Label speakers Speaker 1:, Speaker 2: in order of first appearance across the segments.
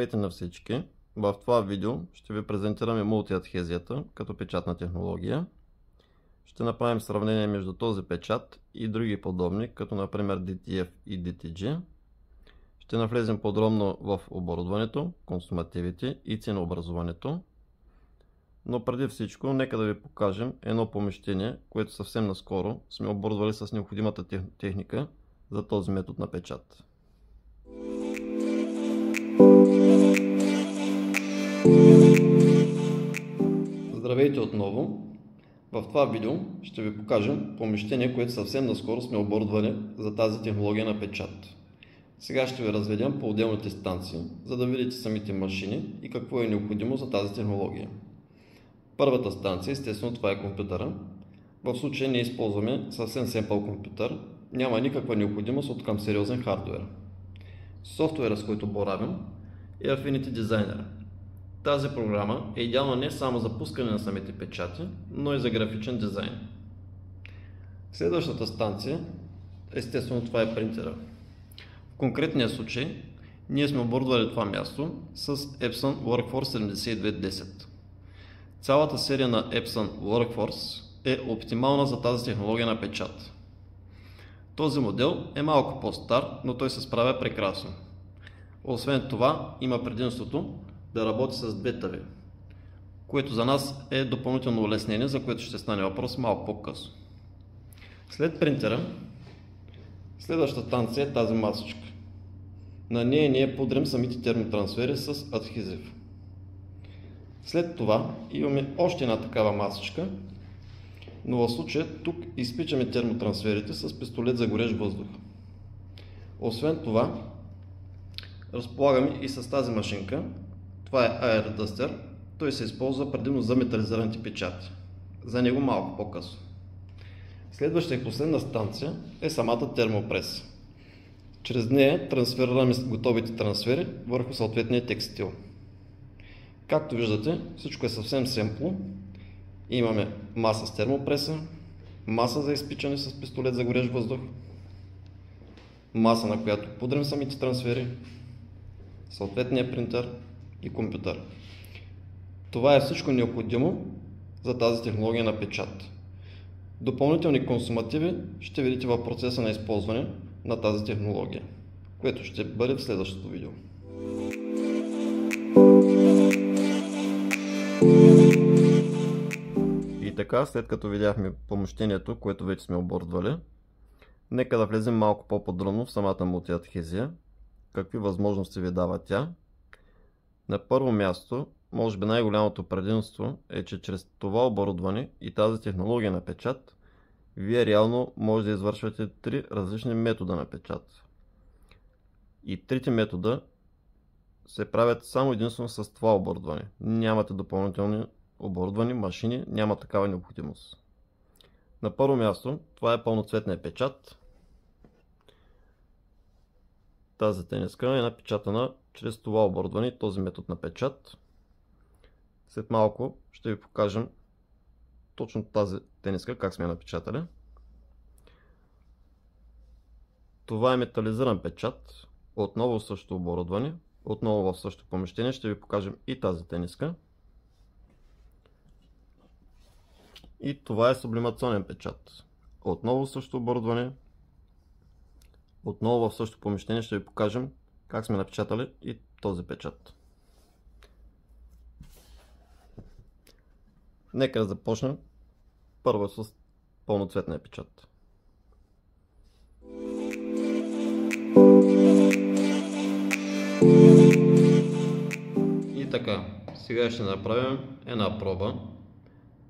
Speaker 1: Здравейте на всички! В това видео ще ви презентираме мултиадхезията като печатна технология. Ще направим сравнение между този печат и други подобни, като например DTF и DTG. Ще навлезем подробно в оборудването, консумативите и ценообразуването. Но преди всичко, нека да ви покажем едно помещение, което съвсем наскоро сме оборудвали с необходимата техника за този метод на печат. Здравейте отново! В това видео ще ви покажем помещение, което съвсем наскоро сме оборудвали за тази технология на печат. Сега ще ви разведем по отделните станции, за да видите самите машини и какво е необходимо за тази технология. Първата станция, естествено, това е компютъра. В случая не използваме съвсем семпъл компютър, няма никаква необходимост от към сериозен хардуер. Софтуера, с който боравим, е Affinity Designer. Тази програма е идеална не само за пускане на самите печати, но и за графичен дизайн. Следващата станция, естествено, това е принтера. В конкретния случай, ние сме оборудвали това място с Epson Workforce 7210. Цялата серия на Epson Workforce е оптимална за тази технология на печат. Този модел е малко по-стар, но той се справя прекрасно. Освен това, има предимството да работи с две тави, което за нас е допълнително улеснение, за което ще стане въпрос малко по-късно. След принтера, следващата станция е тази масичка. На нея ние подрем самите термотрансфери с адхезив. След това имаме още една такава масичка, но в случая тук изпичаме термотрансферите с пистолет за горещ въздух. Освен това, разполагаме и с тази машинка. Това е Air Duster. Той се използва предимно за метализираните печати. За него малко по-късно. Следваща и последна станция е самата термопреса. Чрез нея трансферираме готовите трансфери върху съответния текстил. Както виждате, всичко е съвсем семпло. Имаме маса с термопреса, маса за изпичане с пистолет за горещ въздух, маса, на която пудрим самите трансфери, съответния принтер и компютър. Това е всичко необходимо за тази технология на печат. Допълнителни консумативи ще видите в процеса на използване на тази технология, което ще бъде в следващото видео. И така, след като видяхме помещението, което вече сме оборудвали, нека да влезем малко по-подробно в самата мултиадхезия. Какви възможности ви дава тя? На първо място, може би най-голямото предимство е, че чрез това оборудване и тази технология на печат, вие реално може да извършвате три различни метода на печат. И трите метода се правят само единствено с това оборудване. Нямате допълнителни оборудвани машини, няма такава необходимост. На първо място, това е пълноцветният печат. Тази тениска е напечатана чрез това оборудване и този метод на печат. След малко ще ви покажем точно тази тениска, как сме напечатали. Това е метализиран печат, отново същото оборудване, отново в същото помещение ще ви покажем и тази тениска. И това е сублимационен печат, отново същото оборудване, отново в същото помещение ще ви покажем как сме напечатали и този печат. Нека да започнем първо с пълноцветния печат. И така, сега ще направим една проба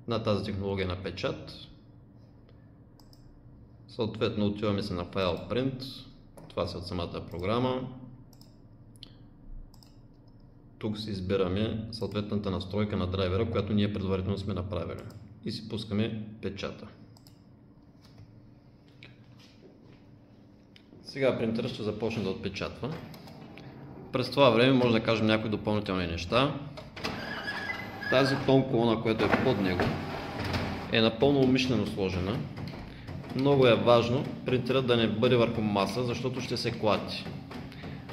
Speaker 1: на тази технология на печат. Съответно отиваме се на файл Print. Това са от самата програма. Тук си избираме съответната настройка на драйвера, която ние предварително сме направили. И си пускаме печата. Сега принтерът ще започне да отпечатва. През това време може да кажем някои допълнителни неща. Тази тон колона, която е под него, е напълно умишлено сложена. Много е важно принтерът да не бъде върху маса, защото ще се клати.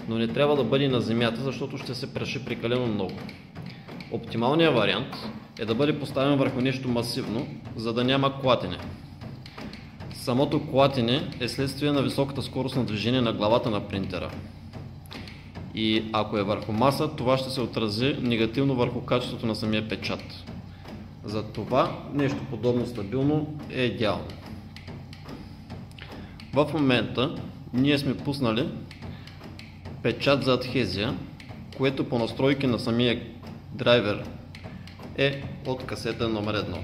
Speaker 1: но не трябва да бъде на земята, защото ще се праши прекалено много. Оптималният вариант е да бъде поставен върху нещо масивно, за да няма клатене. Самото клатене е следствие на високата скорост на движение на главата на принтера. И ако е върху маса, това ще се отрази негативно върху качеството на самия печат. Затова нещо подобно стабилно е идеално. В момента ние сме пуснали печат за адхезия, което по настройки на самия драйвер е от касета номер 1.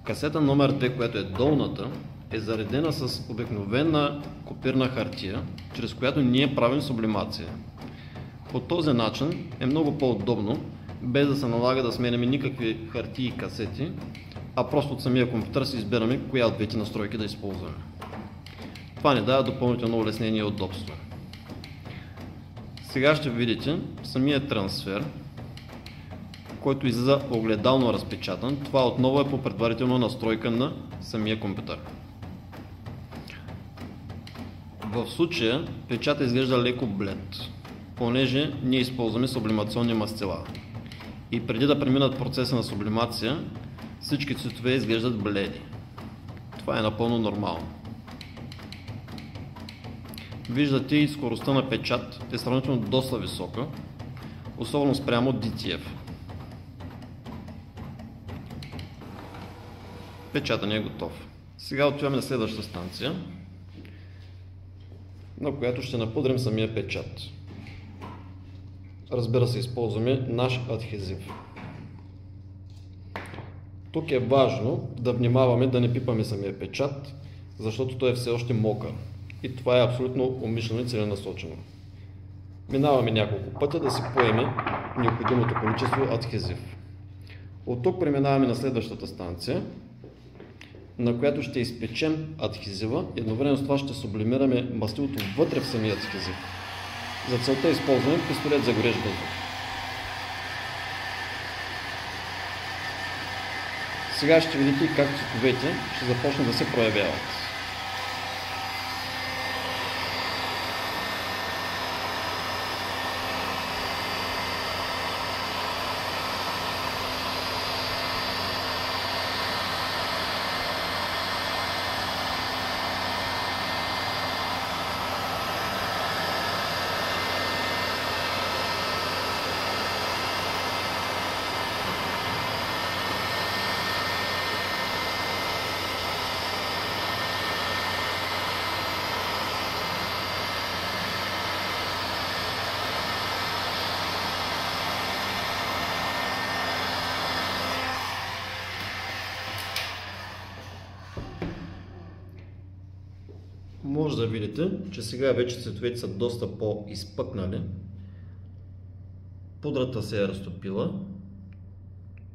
Speaker 1: Касета номер 2, която е долната, е заредена с обикновена копирна хартия, чрез която ние правим сублимация. По този начин е много по-удобно, без да се налага да сменяме никакви хартии и касети, а просто от самия компютър си избираме коя от двете настройки да използваме. Това ни дава допълнително улеснение и удобство. Сега ще видите самия трансфер, който излиза огледално разпечатан. Това отново е по предварителна настройка на самия компютър. В случая печата изглежда леко блед, понеже ние използваме сублимационни мастила. И преди да преминат процеса на сублимация, всички цветове изглеждат бледи. Това е напълно нормално. Виждате и скоростта на печат е сравнително доста висока, особено спрямо DTF. Печатът не е готов. Сега отиваме на следващата станция, на която ще напудрим самия печат. Разбира се, използваме наш адхезив. Тук е важно да внимаваме да не пипаме самия печат, защото той е все още мокър. И това е абсолютно умишлено и целенасочено. Минаваме няколко пъти да си поеме необходимото количество адхезив. От тук преминаваме на следващата станция, на която ще изпечем адхезива и едновременно с това ще сублимираме мастилото вътре в самия адхезив. За целта използваме пистолет за горещ въздух. Сега ще видите как цветовете ще започнат да се проявяват. Може да видите, че сега вече цветовете са доста по-изпъкнали. Пудрата се е разтопила.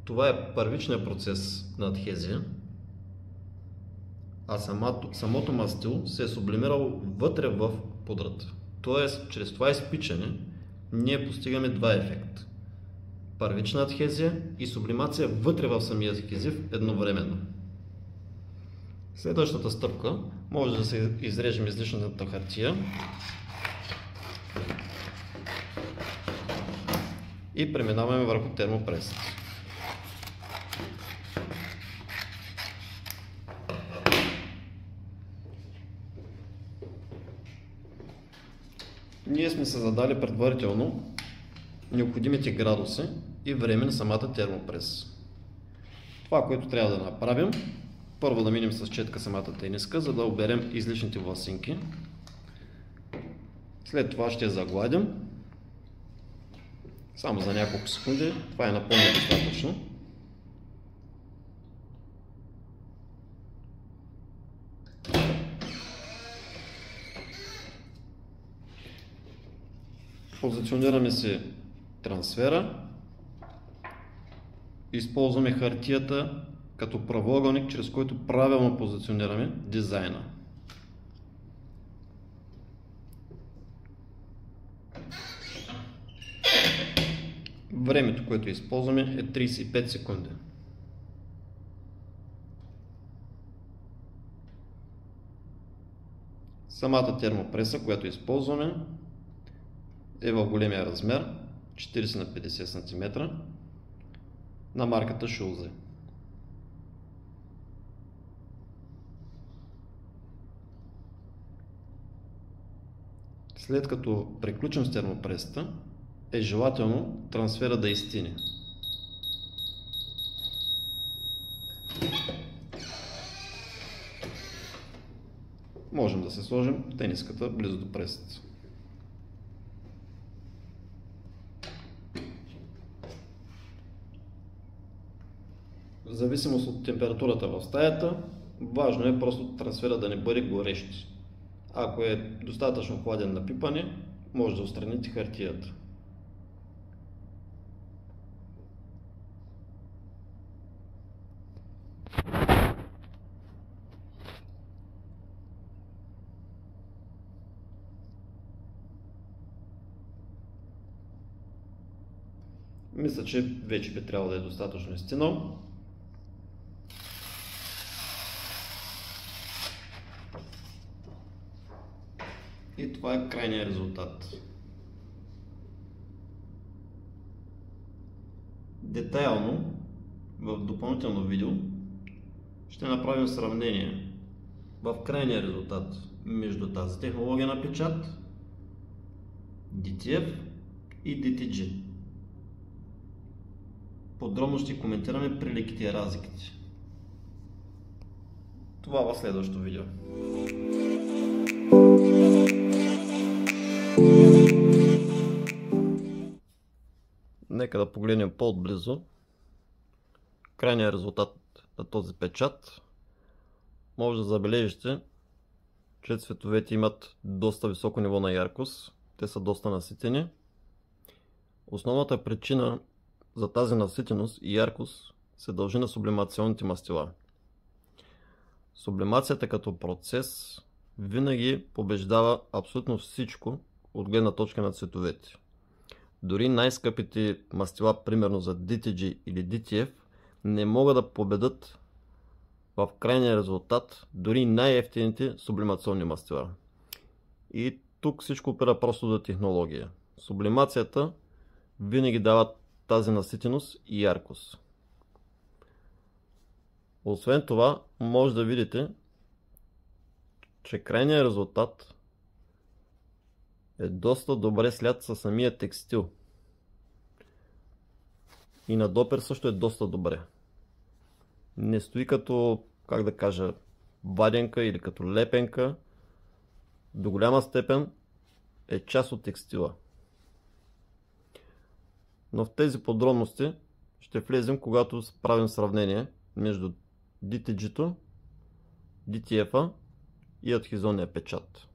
Speaker 1: Това е първичният процес на адхезия. А самото мастило се е сублимирало вътре в пудрата. Тоест, чрез това изпичане ние постигаме два ефекта. Първична адхезия и сублимация вътре в самия адхезив едновременно. Следващата стъпка може да се изрежем излишната хартия и преминаваме върху термопресът. Ние сме се задали предварително необходимите градуси и време на самата термопрес. Това, което трябва да направим, първо да минем с четка самата тениска, за да оберем излишните власинки. След това ще я загладим. Само за няколко секунди. Това е напълно достатъчно. Позиционираме си трансфера. Използваме хартията като правоъгълник, чрез който правилно позиционираме дизайна. Времето, което използваме, е 35 секунди. Самата термопреса, която използваме, е в големия размер 40 на 50 см на марката Schulze. След като приключим с термопресата, е желателно трансфера да изстине. Можем да се сложим тениската близо до пресата. В зависимост от температурата в стаята, важно е просто трансфера да не бъде горещ. Ако е достатъчно хладен на пипане, може да отстраните хартията. Мисля, че вече би трябвало да е достатъчно изстинал. И това е крайният резултат. Детайлно, в допълнително видео, ще направим сравнение в крайния резултат между тази технология на печат, DTF и DTG. Подробно ще коментираме приликите и разликите. Това в следващото видео. Нека да погледнем по-отблизо крайния резултат на този печат. Може да забележите, че цветовете имат доста високо ниво на яркост. Те са доста наситени. Основната причина за тази наситеност и яркост се дължи на сублимационните мастила. Сублимацията като процес винаги побеждава абсолютно всичко от гледна точка на цветовете. Дори най-скъпите мастила, примерно за DTG или DTF, не могат да победят в крайния резултат дори най-евтините сублимационни мастила. И тук всичко опира просто до технология. Сублимацията винаги дава тази наситеност и яркост. Освен това, може да видите, че крайният резултат е доста добре слят със самия текстил. И на допер също е доста добре. Не стои като, как да кажа, ваденка или като лепенка. До голяма степен е част от текстила. Но в тези подробности ще влезем, когато правим сравнение между DTG-то, DTF-а и адхезионния печат.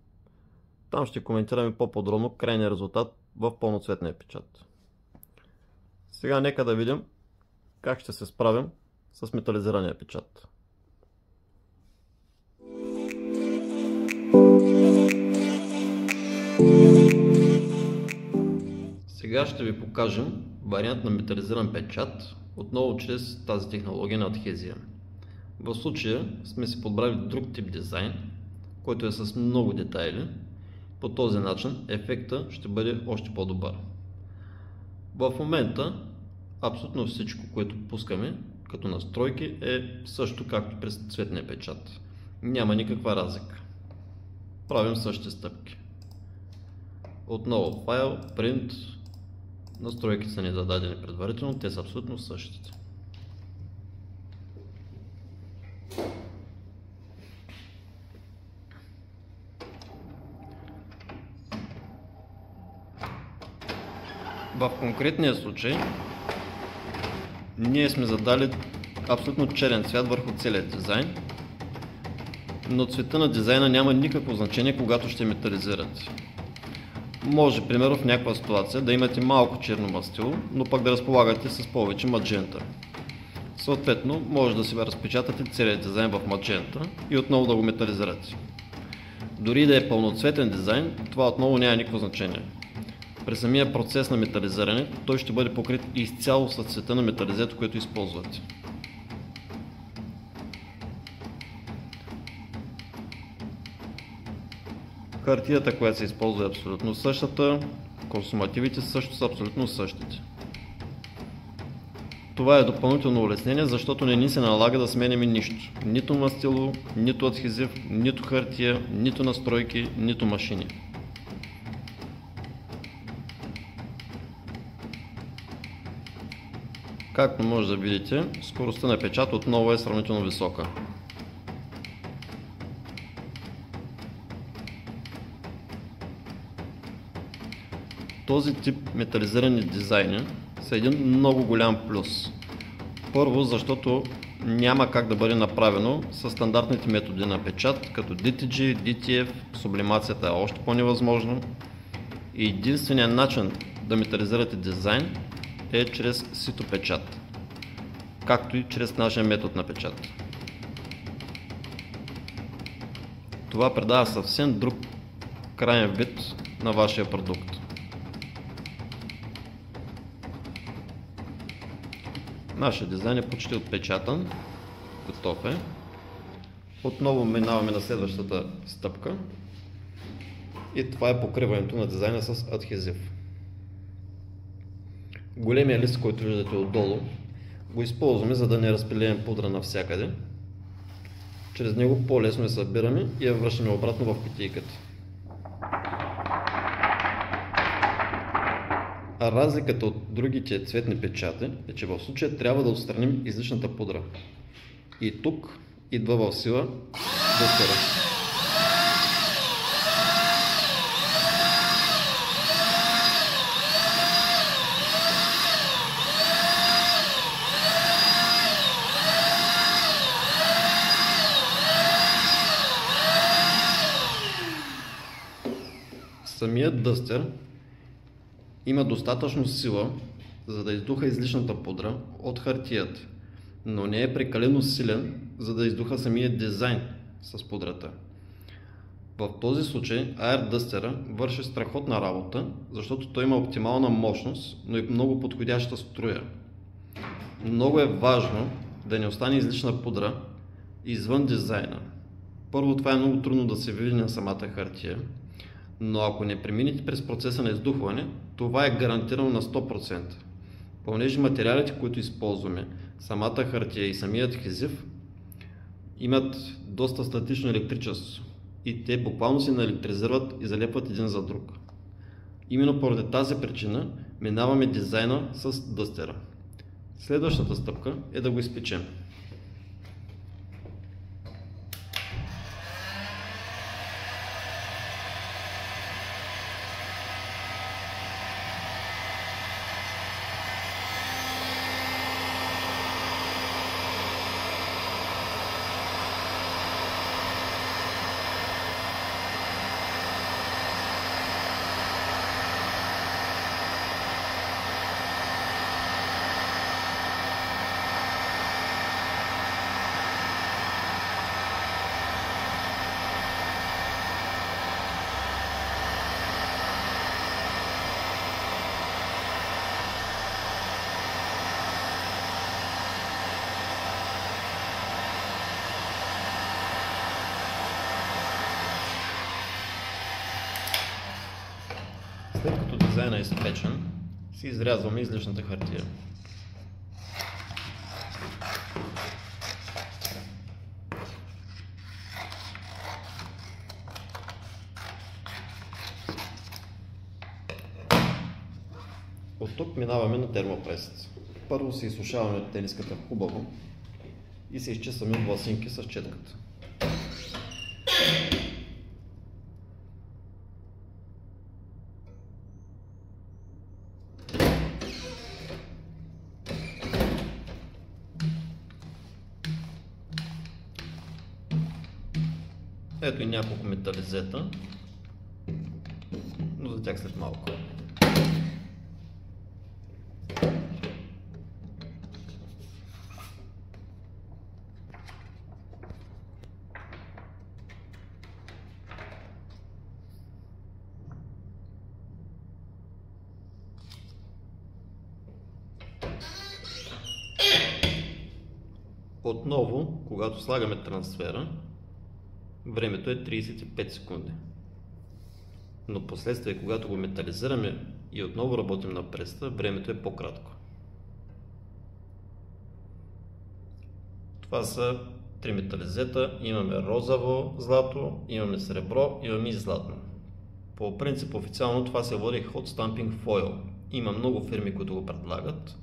Speaker 1: Там ще коментираме по-подробно крайния резултат в пълноцветния печат. Сега нека да видим как ще се справим с метализирания печат. Сега ще ви покажем вариант на метализиран печат, отново чрез тази технология на адхезия. В случая сме си подбрали друг тип дизайн, който е с много детайли. По този начин ефектът ще бъде още по-добър. В момента абсолютно всичко, което пускаме като настройки, е също както през цветния печат. Няма никаква разлика. Правим същите стъпки. Отново файл, принт. Настройките са ни зададени предварително, те са абсолютно същите. В конкретния случай ние сме задали абсолютно черен цвят върху целият дизайн, но цвета на дизайна няма никакво значение, когато ще метализирате. Може, примерно, в някаква ситуация да имате малко черно мастило, но пък да разполагате с повече маджента. Съответно, може да си разпечатате целият дизайн в маджента и отново да го метализирате. Дори да е пълноцветен дизайн, това отново няма никакво значение. При самия процес на метализиране, той ще бъде покрит изцяло с цвета на метализето, което използвате. Хартията, която се използва, е абсолютно същата. консумативите също са абсолютно същите. Това е допълнително улеснение, защото не ни се налага да сменяме нищо. Нито мастило, нито адхезив, нито хартия, нито настройки, нито машини. Както може да видите, скоростта на печат отново е сравнително висока. Този тип метализирани дизайни са един много голям плюс. Първо, защото няма как да бъде направено с стандартните методи на печат, като DTG, DTF, сублимацията е още по-невъзможно. И единственият начин да метализирате дизайн е чрез сито печат, както и чрез нашия метод на печат. Това придава съвсем друг краен вид на вашия продукт. Нашия дизайн е почти отпечатан, готов е. Отново минаваме на следващата стъпка и това е покриването на дизайна с адхезив. Големия лист, който виждате отдолу, го използваме, за да не разпилеем пудра навсякъде. Чрез него по-лесно я събираме и я връщаме обратно в кутийката. А разликата от другите цветни печати е, че в случая трябва да отстраним излишната пудра. И тук идва в сила дъстера. Самият дъстер има достатъчно сила, за да издуха излишната пудра от хартията, но не е прекалено силен, за да издуха самия дизайн с пудрата. В този случай Air Duster върши страхотна работа, защото той има оптимална мощност, но и много подходяща струя. Много е важно да не остане излишна пудра извън дизайна. Първо, това е много трудно да се види на самата хартия, но ако не преминете през процеса на издухване, това е гарантирано на 100%. Понеже материалите, които използваме, самата хартия и самият адхезив, имат доста статично електричество и те буквално се наелектризират и залепват един за друг. Именно поради тази причина минаваме дизайна с дъстера. Следващата стъпка е да го изпечем. След като дизайнът е изпечен, си изрязваме излишната хартия. От тук минаваме на термопресът. Първо се изсушаваме тениската хубаво и се изчистваме от власинки с четката. Ето и няколко метализета, но за тях след малко. Отново, когато слагаме трансфера, времето е 35 секунди. Но последствие, когато го метализираме и отново работим на пресата, времето е по-кратко. Това са три метализета, имаме розово злато, имаме сребро, имаме и златно. По принцип официално това се води Hot Stamping Foil. Има много фирми, които го предлагат,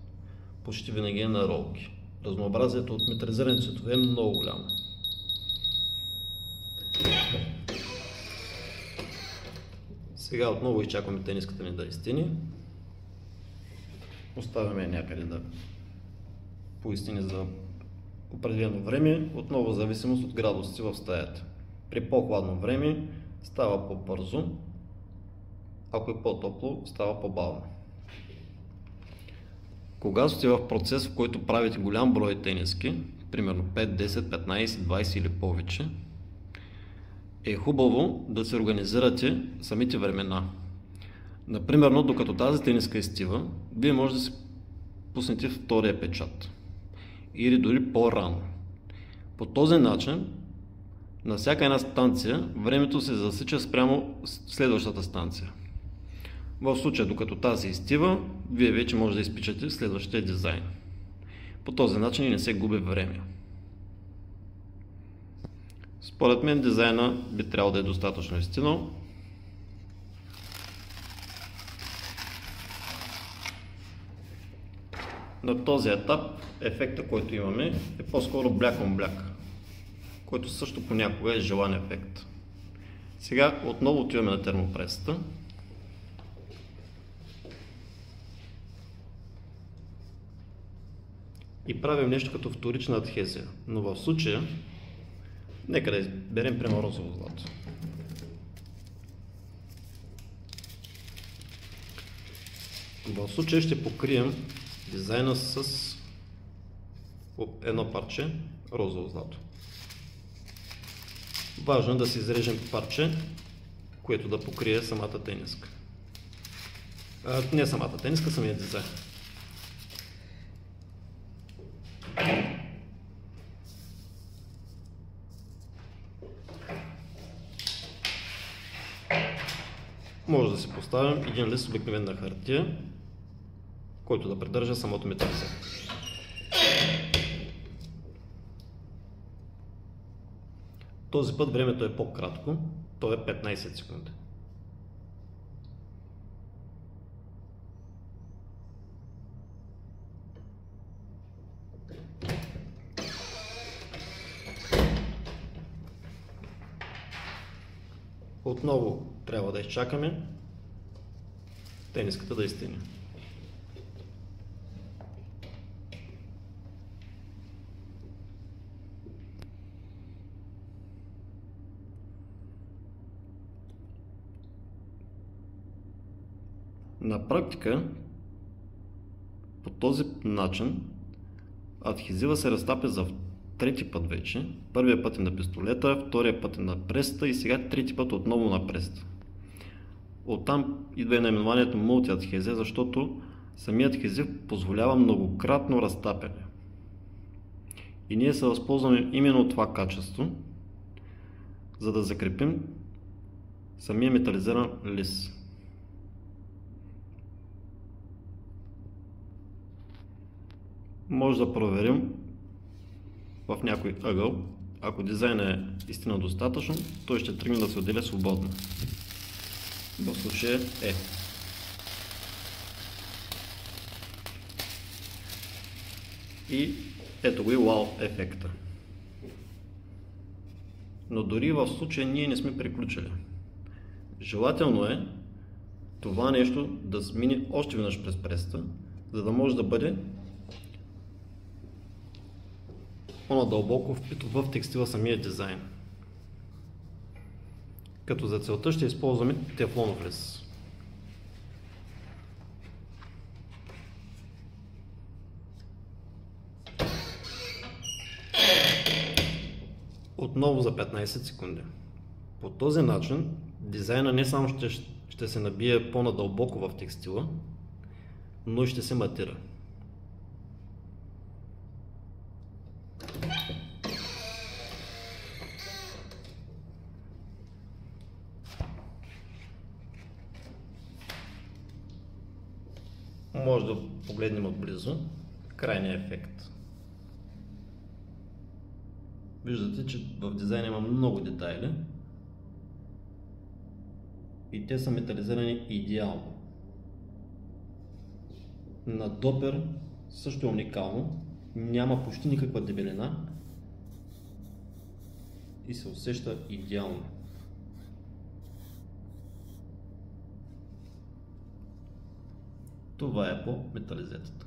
Speaker 1: почти винаги е на ролки. Разнообразието от метализирани цветове е много голямо. Сега отново изчакваме тениската ни да изтини. Оставяме някъде да поизтини за определено време, отново в зависимост от градусите в стаята. При по-хладно време става по-бързо, ако е по-топло става по-бавно. Когато сте в процес, в който правите голям брой тениски, примерно 5, 10, 15, 20 или повече, е хубаво да се организирате самите времена. Например, докато тази тениска изстива, вие може да си пуснете втория печат или дори по-рано. По този начин на всяка една станция времето се засича спрямо следващата станция. В случая, докато тази изстива, вие вече може да изпичате следващия дизайн. По този начин и не се губи време. Според мен дизайна би трябвало да е достатъчно изстинал. На този етап ефекта, който имаме, е по-скоро black on black, който също понякога е желан ефект. Сега отново отиваме на термопресата. И правим нещо като вторична адхезия, но в случая нека да изберем примерно розово злато. В случая ще покрием дизайна с едно парче розово злато. Важно е да си изрежем парче, което да покрие самата тениска. Не самата тениска, самия дизайн. Може да си поставим един лист обикновена хартия, който да придържа самото метализе. Този път времето е по-кратко, то е 15 секунди. Отново трябва да изчакаме тениската да изтине. На практика по този начин адхезива се разтапя за трети път вече. Първият път е на пистолета, втория път е на пресата и сега трети път отново на пресата. Оттам идва и наименованието мултиадхезия, защото самият адхезив позволява многократно разтапяне. И ние се възползваме именно от това качество, за да закрепим самия метализиран лист. Може да проверим в някой ъгъл. Ако дизайнът е истина достатъчно, той ще тръгне да се отделя свободно. В случая е. И ето го и вау ефекта. Но дори в случая ние не сме приключили. Желателно е това нещо да мине още веднъж през пресата, за да може да бъде по-надълбоко впито в текстила самия дизайн. Като за целта ще използваме тефлонов лист. Отново за 15 секунди. По този начин дизайна не само ще се набие по-надълбоко в текстила, но и ще се матира. може да погледнем отблизо крайния ефект. Виждате, че в дизайна има много детайли и те са метализирани идеално. На допер също е уникално, няма почти никаква дебелина и се усеща идеално. Това е по метализетата.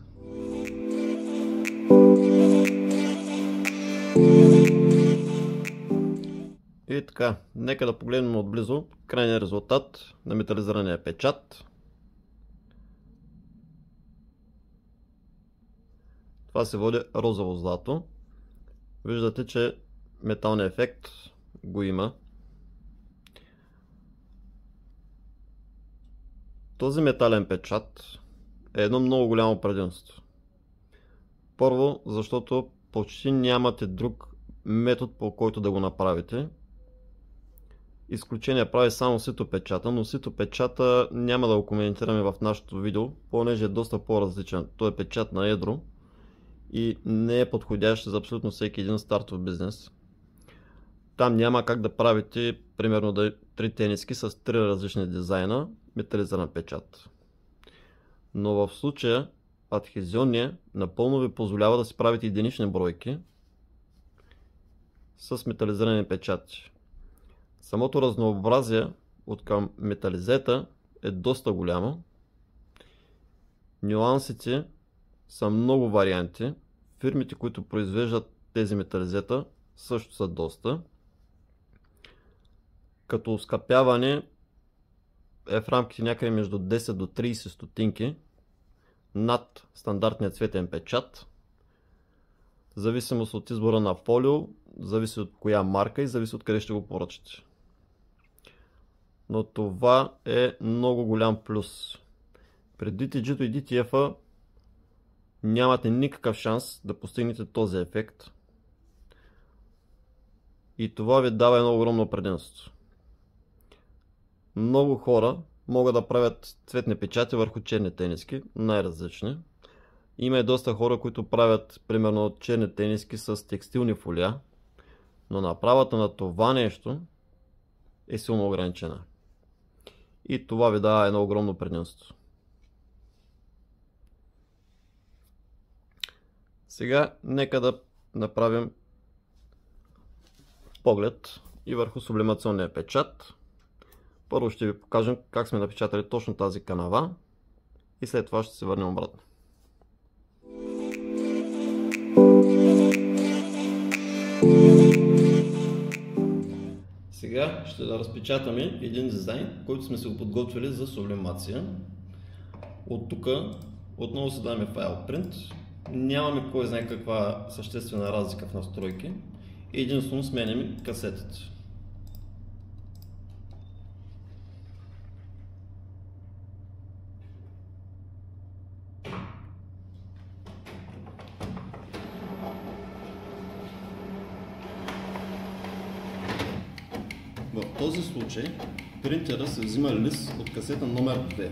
Speaker 1: И така, нека да погледнем отблизо крайния резултат на метализирания печат. Това се води розово злато. Виждате, че металният ефект го има. Този метален печат е едно много голямо предимство. Първо, защото почти нямате друг метод, по който да го направите. Изключение прави само ситопечата, но ситопечата няма да го коментираме в нашото видео, понеже е доста по-различен. Той е печат на едро и не е подходящ за абсолютно всеки един стартов бизнес. Там няма как да правите примерно 3 тениски с 3 различни дизайна метализиран печат. Но в случая адхезионния напълно ви позволява да си правите единични бройки с метализирани печати. Самото разнообразие от към метализета е доста голямо. Нюансите са много варианти. Фирмите, които произвеждат тези метализета, също са доста. Като оскъпяване е в рамките някъде между 10 до 30 стотинки над стандартния цветен печат. В зависимост от избора на фолио, зависи от коя марка и зависи от къде ще го поръчате. Но това е много голям плюс. При DTG-то и DTF-а нямате никакъв шанс да постигнете този ефект. И това ви дава едно огромно предимство. Много хора могат да правят цветни печати върху черни тениски, най-различни. Има и доста хора, които правят примерно черни тениски с текстилни фолия, но направата на това нещо е силно ограничена. И това ви дава едно огромно предимство. Сега нека да направим поглед и върху сублимационния печат. Първо ще ви покажем как сме напечатали точно тази канава и след това ще се върнем обратно. Сега ще да разпечатаме един дизайн, който сме се го подготвили за сублимация. От тук отново се даваме файл print. Нямаме кой знае каква съществена разлика в настройки. Единствено сменяме касетите. В този случай принтера се взима лист от касета номер 2.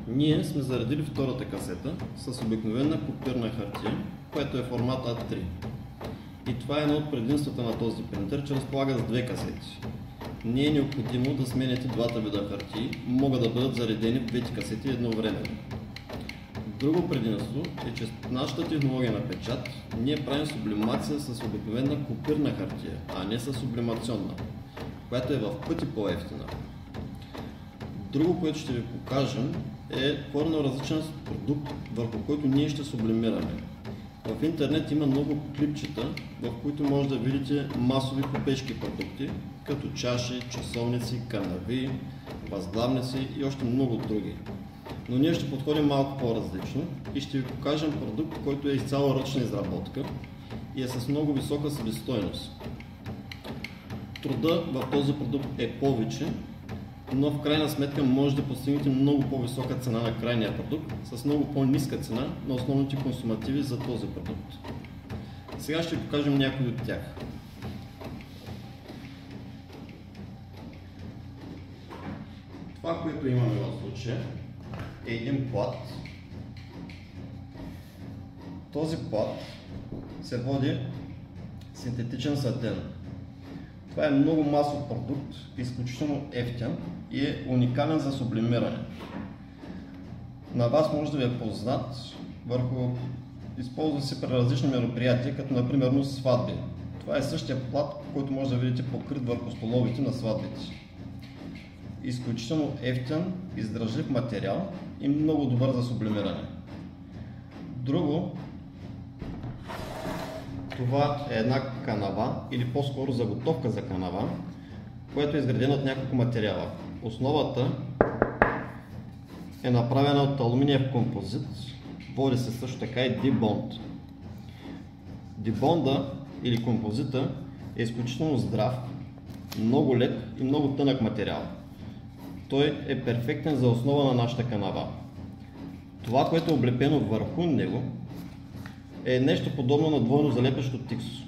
Speaker 1: Ние сме заредили втората касета с обикновена копирна хартия, която е формат А3. И това е едно от предимствата на този принтер, че разполага с две касети. Не е необходимо да сменяте двата вида хартии, могат да бъдат заредени в двете касети едновременно. Друго предимство е, че с нашата технология на печат ние правим сублимация с обикновена копирна хартия, а не с сублимационна, която е в пъти по-евтина. Друго, което ще ви покажем, е коренно различен продукт, върху който ние ще сублимираме. В интернет има много клипчета, в които може да видите масови купешки продукти, като чаши, часовници, канави, възглавници и още много други. Но ние ще подходим малко по-различно и ще ви покажем продукт, който е изцяло ръчна изработка и е с много висока себестойност. Труда в този продукт е повече, но в крайна сметка може да постигнете много по-висока цена на крайния продукт с много по-ниска цена на основните консумативи за този продукт. Сега ще покажем някои от тях. Това, което имаме в случая, е един плат. Този плат се води синтетичен сатен. Това е много масов продукт, изключително евтин и е уникален за сублимиране. На вас може да ви е познат използва се при различни мероприятия, като например сватби. Това е същия плат, който може да видите покрит върху столовите на сватбите. Изключително евтин, издръжлив материал и много добър за сублимиране. Друго, това е една канава или по-скоро заготовка за канава, която е изградена от няколко материала. Основата е направена от алуминиев композит, води се също така и дебонд. Дебонда или композита е изключително здрав, много лек и много тънък материал. Той е перфектен за основа на нашата канава. Това, което е облепено върху него, е нещо подобно на двойно залепящо тиксо,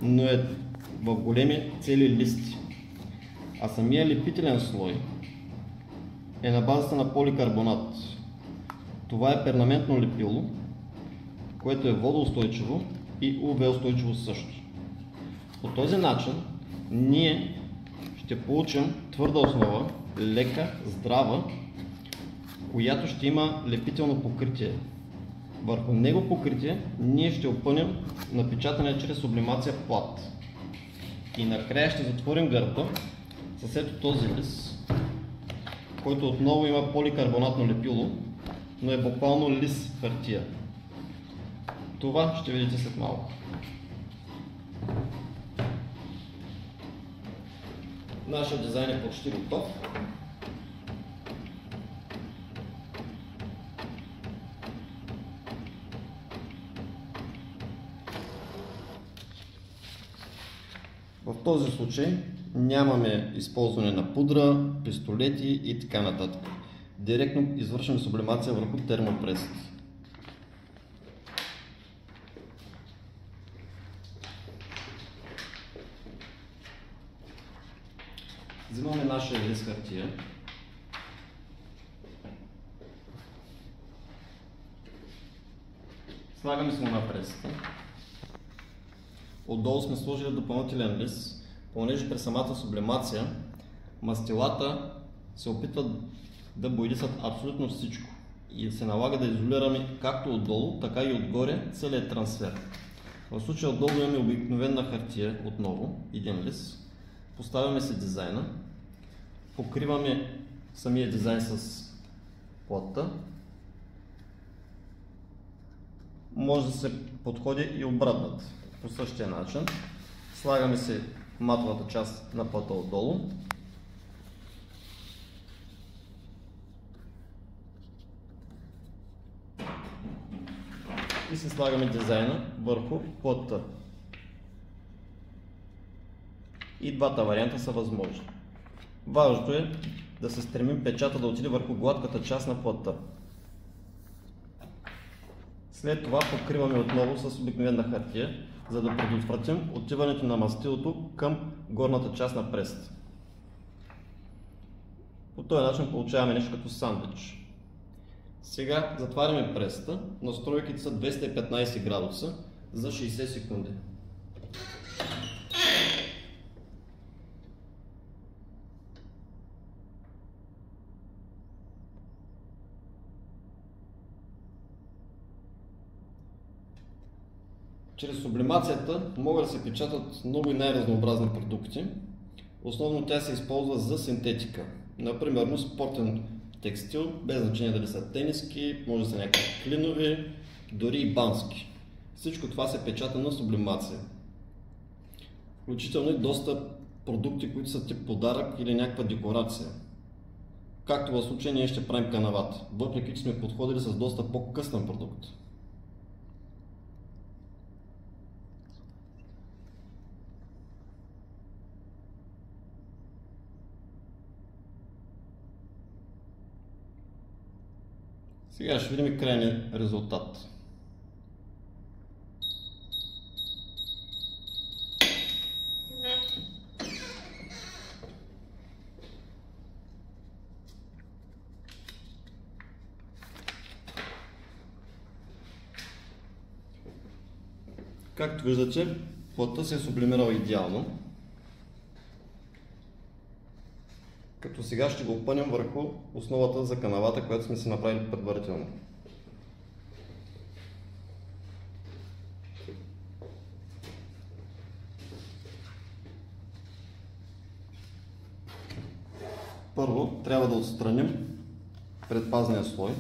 Speaker 1: но е в големи цели листи. А самия лепителен слой е на базата на поликарбонат. Това е перманентно лепило, което е водоустойчиво и UV-устойчиво също. По този начин ние ще получим твърда основа, лека, здрава, която ще има лепително покритие. Върху него покритие ние ще опънем напечатания чрез сублимация плат. И накрая ще затворим гърба с ето този лист, който отново има поликарбонатно лепило, но е буквално лист хартия. Това ще видите след малко. Нашият дизайн е почти готов. В този случай нямаме използване на пудра, пистолети и така нататък. Директно извършваме сублимация върху термопресът. Взимаме нашия лист хартия. Слагаме се на пресата. Отдолу сме сложили допълнителен лист, понеже при самата сублимация мастилата се опитват да боядисат абсолютно всичко и се налага да изолираме както отдолу, така и отгоре целият трансфер. В случая отдолу имаме обикновена хартия, отново един лист, поставяме си дизайна, покриваме самия дизайн с платта. Може да се подходи и обратната. По същия начин слагаме си матовата част на плата отдолу. И си слагаме дизайна върху плата. И двата варианта са възможни. Важното е да се стремим печата да отиде върху гладката част на плата. След това покриваме отново с обикновена хартия, за да предотвратим отиването на мастилото към горната част на пресата. По този начин получаваме нещо като сандвич. Сега затваряме пресата, настройките са 215 градуса за 60 секунди. Чрез сублимацията могат да се печатат много и най-разнообразни продукти. Основно тя се използва за синтетика. Например, спортен текстил, без значение дали са тениски, може да са някакви клинови, дори и бански. Всичко това се печата на сублимация. Включително и доста продукти, които са тип подарък или някаква декорация. Както в случая ние ще правим канавата, въпреки че сме подходили с доста по-късен продукт. Сега ще видим крайния резултат. Както виждате, плътта се е сублимирала идеално. Като сега ще го опънем върху основата за канавата, която сме си направили предварително. Първо трябва да отстраним предпазния слой.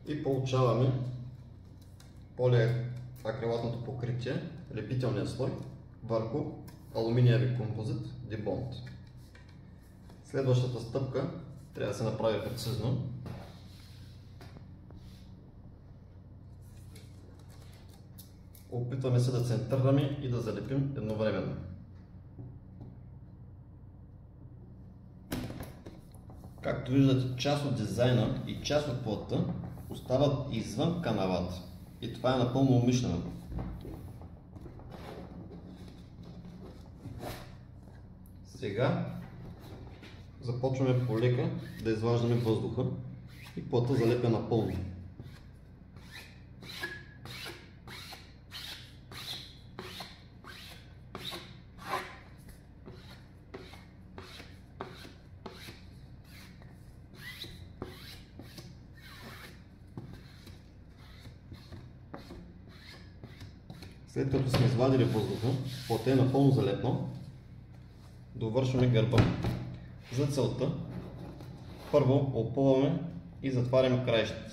Speaker 1: И получаваме полиакрилатното покритие, лепителния слой върху алуминиеви композит дебонд. Следващата стъпка трябва да се направи прецизно. Опитваме се да центрираме и да залепим едновременно. Както виждате, част от дизайна и част от плътта остават извън канавата. И това е напълно умишлено. Сега започваме полека да изваждаме въздуха и плътта залепя напълно. След като сме извадили въздуха, плътта е напълно залепнал, довършваме гърба. За целта първо опъваме и затваряме краищата.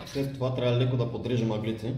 Speaker 1: След това трябва леко да подрежем ъглите.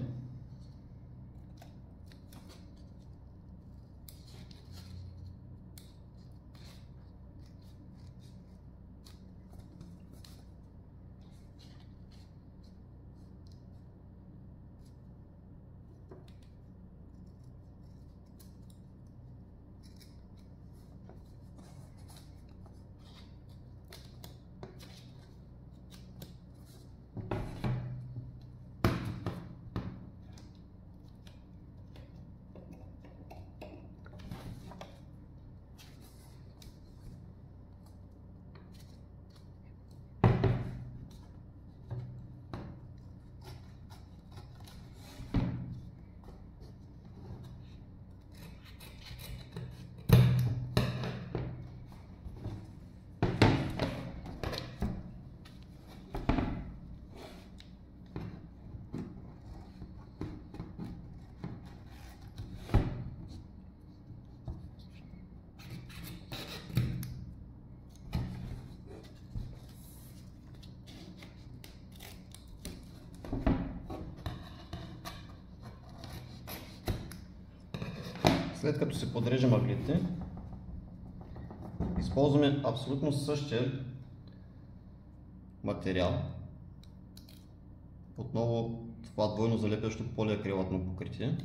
Speaker 1: След като се подрежем ъглите, използваме абсолютно същия материал. Отново това двойно залепящо полиакрилатно покритие.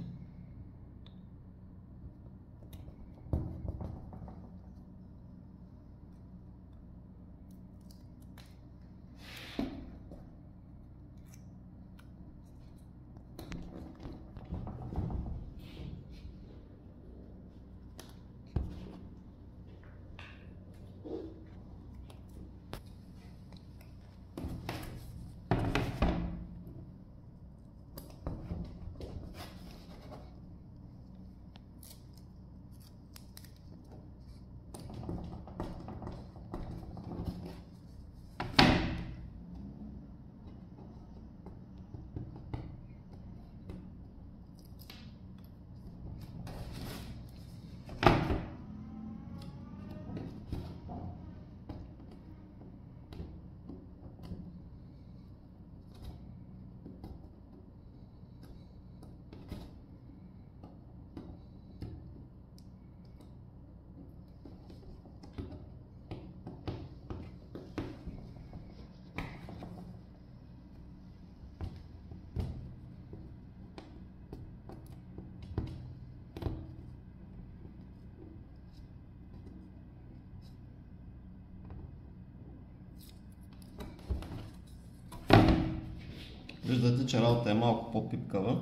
Speaker 1: виждате, че работа е малко по-пипкава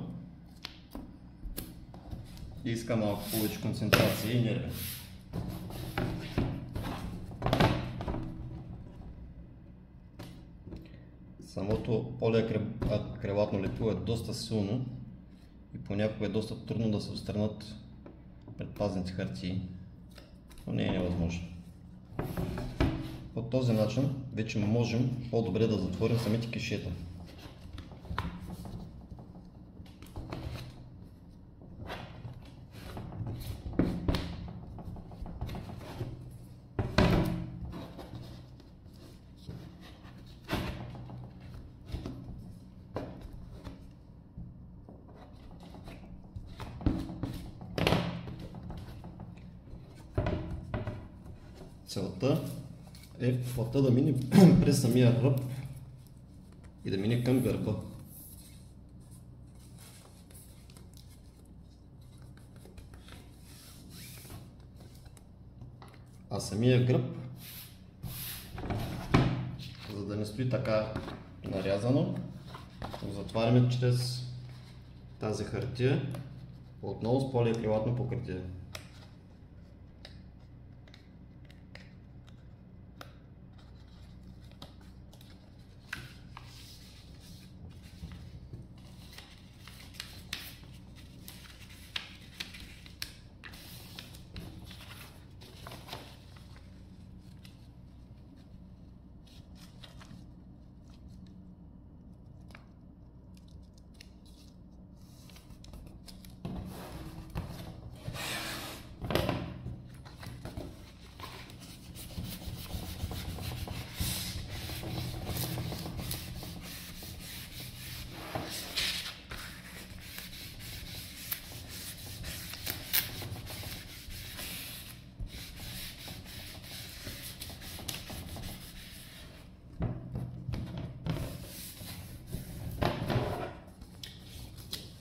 Speaker 1: и иска малко повече концентрация и нерви. Самото полиакрилатно лепило е доста силно и понякога е доста трудно да се отстранят предпазните хартии, но не е невъзможно. По този начин вече можем по-добре да затворим самите кишета. Целта е плътта да мине през самия ръб и да мине към гърба. А самия гръб, за да не стои така нарязано, го затваряме чрез тази хартия, отново с полиакрилатно покритие.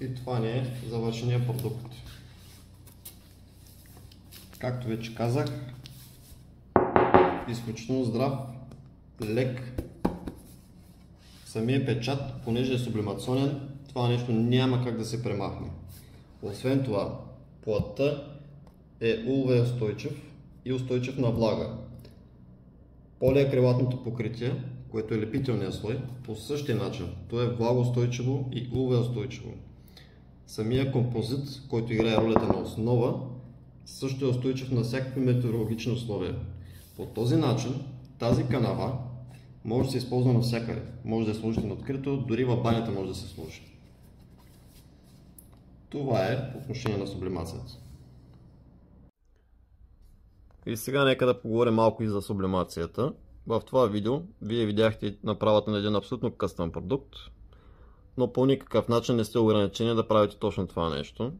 Speaker 1: И това не е завършения продукт. Както вече казах, изключително здрав, лек. Самия печат, понеже е сублимационен, това нещо няма как да се премахне. Освен това, плътта е UV устойчив и устойчив на влага. Полиакрилатното покритие, което е лепителният слой, по същия начин. То е влагоустойчиво и UV устойчиво. Самия композит, който играе ролята на основа, също е устойчив на всякакви метеорологични условия. По този начин тази канава може да се използва навсякъде. Може да я сложите на открито, дори в банята може да се сложи. Това е по отношение на сублимацията. И сега нека да поговорим малко и за сублимацията. В това видео вие видяхте направата на един абсолютно къстъм продукт, но по никакъв начин не сте ограничени да правите точно това нещо.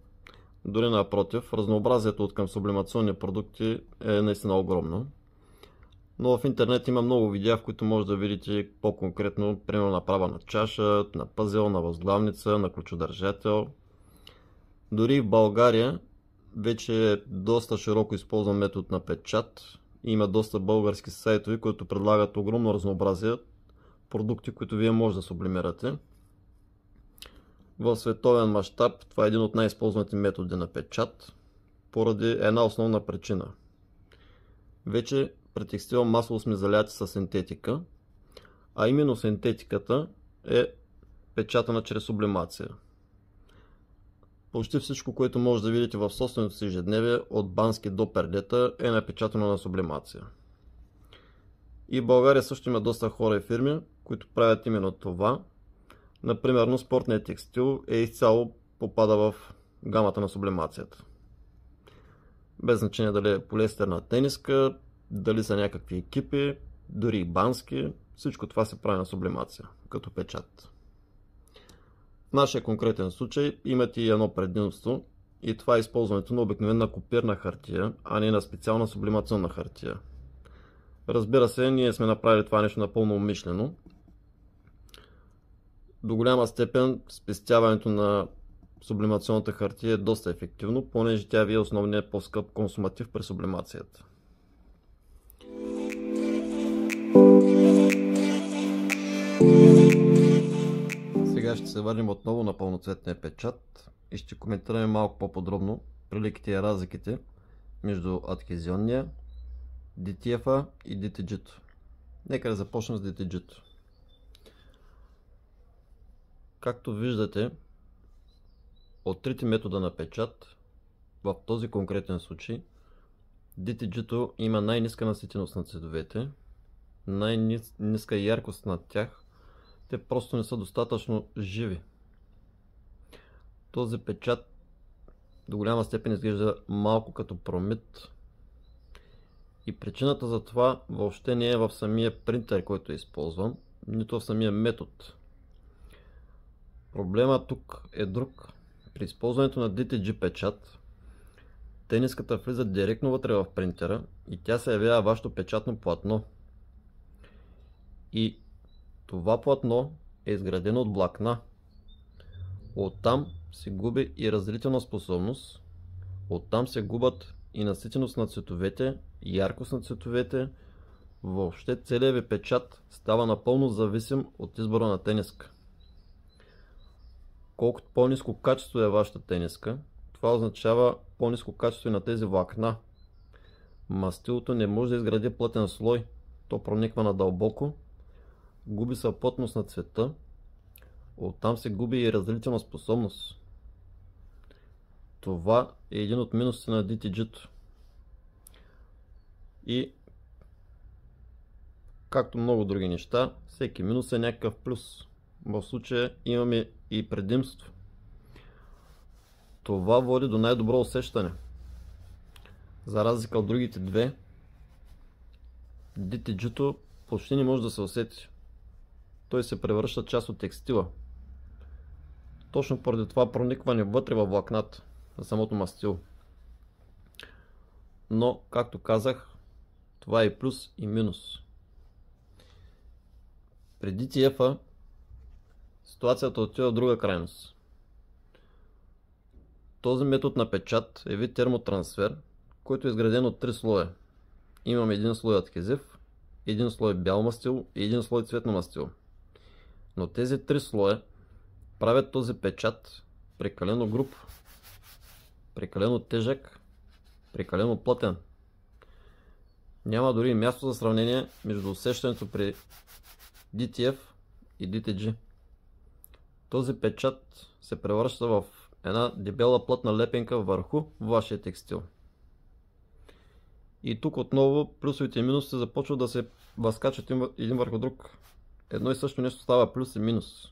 Speaker 1: Дори напротив, разнообразието от към сублимационни продукти е наистина огромно. Но в интернет има много видеа, в които може да видите по-конкретно, примерно направа на чаша, на пъзел, на възглавница, на ключодържател. Дори в България вече е доста широко използван метод на печат. Има доста български сайтове, които предлагат огромно разнообразие продукти, които вие може да сублимирате. В световен мащаб това е един от най-използваните методи на печат, поради една основна причина. Вече при текстила масово сме заляти с синтетика, а именно синтетиката е печатана чрез сублимация. Почти всичко, което може да видите в собственото си ежедневие, от бански до пердета, е напечатано на сублимация. И в България също има доста хора и фирми, които правят именно това. Например, спортният текстил изцяло попада в гамата на сублимацията. Без значение дали е полиестерна тениска, дали са някакви екипи, дори и бански, всичко това се прави на сублимация, като печат. В нашия конкретен случай имате и едно предимство, и това е използването на обикновена копирна хартия, а не на специална сублимационна хартия. Разбира се, ние сме направили това нещо напълно умишлено. До голяма степен спестяването на сублимационната хартия е доста ефективно, понеже тя ви е основният по-скъп консуматив при сублимацията. Сега Сега ще се върнем отново на пълноцветния печат и ще коментираме малко по-подробно приликите и разликите между адхезионния, DTF и DTG-то. Нека да започнем с DTG-то. Както виждате, от трите метода на печат, в този конкретен случай, DTG-то има най-ниска наситеност на цветовете, най-ниска яркост над тях. Те просто не са достатъчно живи. Този печат до голяма степен изглежда малко като промит. И причината за това въобще не е в самия принтер, който е използван, нито в самия метод. Проблема тук е друг. При използването на DTG печат, тениската влиза директно вътре в принтера и тя се явява вашето печатно платно. И това платно е изградено от влакна. Оттам се губи и разделителна способност, оттам се губят и наситеност на цветовете, яркост на цветовете. Въобще целият ви печат става напълно зависим от избора на тениска. Колкото по-ниско качество е вашата тениска, това означава по-ниско качество и на тези влакна. Мастилото не може да изгради плътен слой, то прониква надълбоко, губи се плътност на цвета, оттам се губи и разделителна способност. Това е един от минусите на DTG-то. И както много други неща, всеки минус е някакъв плюс. В случая имаме и предимство. Това води до най-добро усещане. За разлика от другите две, DTG-то почти не може да се усети. Той се превръща част от текстила. Точно поради това проникване вътре във влакната на самото мастило. Но, както казах, това е плюс и минус. При DTF ситуацията отива в друга крайност. Този метод на печат е вид термотрансфер, който е изграден от три слоя. Имаме един слой адхезив, един слой бял мастил и един слой цветно мастило. Но тези три слоя правят този печат прекалено груб, прекалено тежък, прекалено плътен. Няма дори място за сравнение между усещането при DTF и DTG. Този печат се превръща в една дебела плътна лепенка върху вашия текстил. И тук отново плюсовите и минуси започват да се възкачат един върху друг. Едно и също нещо става плюс и минус.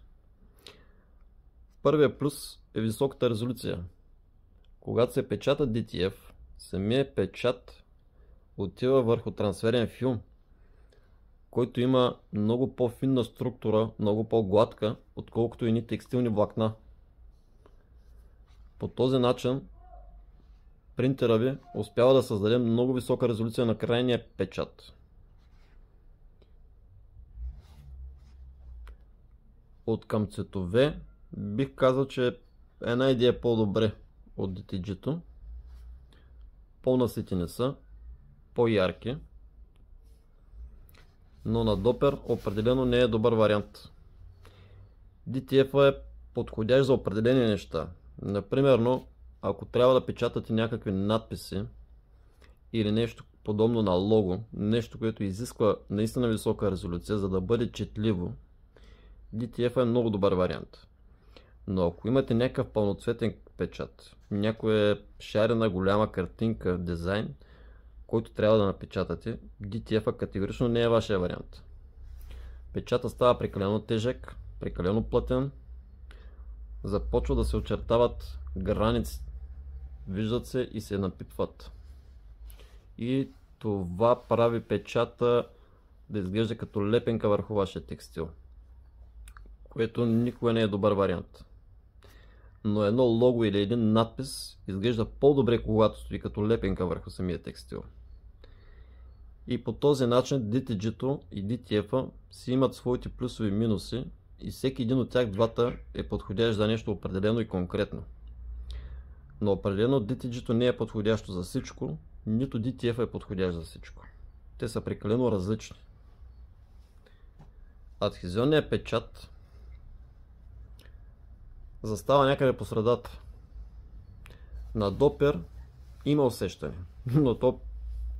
Speaker 1: Първият плюс е високата резолюция. Когато се печата DTF, самият печат отива върху трансферен филм, който има много по-финна структура, много по-гладка, отколкото и текстилни влакна. По този начин принтера ви успява да създаде много висока резолюция на крайния печат. От към цветове бих казал, че една идея е по-добре от DTG-то. По-наситени са, по-ярки, но на допер определено не е добър вариант. DTF е подходящ за определени неща. Например, ако трябва да печатате някакви надписи или нещо подобно на лого, нещо, което изисква наистина висока резолюция, за да бъде четливо, DTF е много добър вариант. Но ако имате някакъв пълноцветен печат, някоя шарена голяма картинка, дизайн, който трябва да напечатате, DTF категорично не е вашия вариант. Печата става прекалено тежък, прекалено плътен, започва да се очертават граници, виждат се и се напипват. И това прави печата да изглежда като лепенка върху вашия текстил, което никога не е добър вариант. Но едно лого или един надпис изглежда по-добре, когато стои като лепенка върху самия текстил. И по този начин DTG-то и DTF си имат своите плюсови и минуси и всеки един от тях двата е подходящ за нещо определено и конкретно. Но определено DTG-то не е подходящо за всичко, нито DTF е подходящ за всичко. Те са прекалено различни. Адхезионният печат застава някъде по средата. На допер има усещане, но то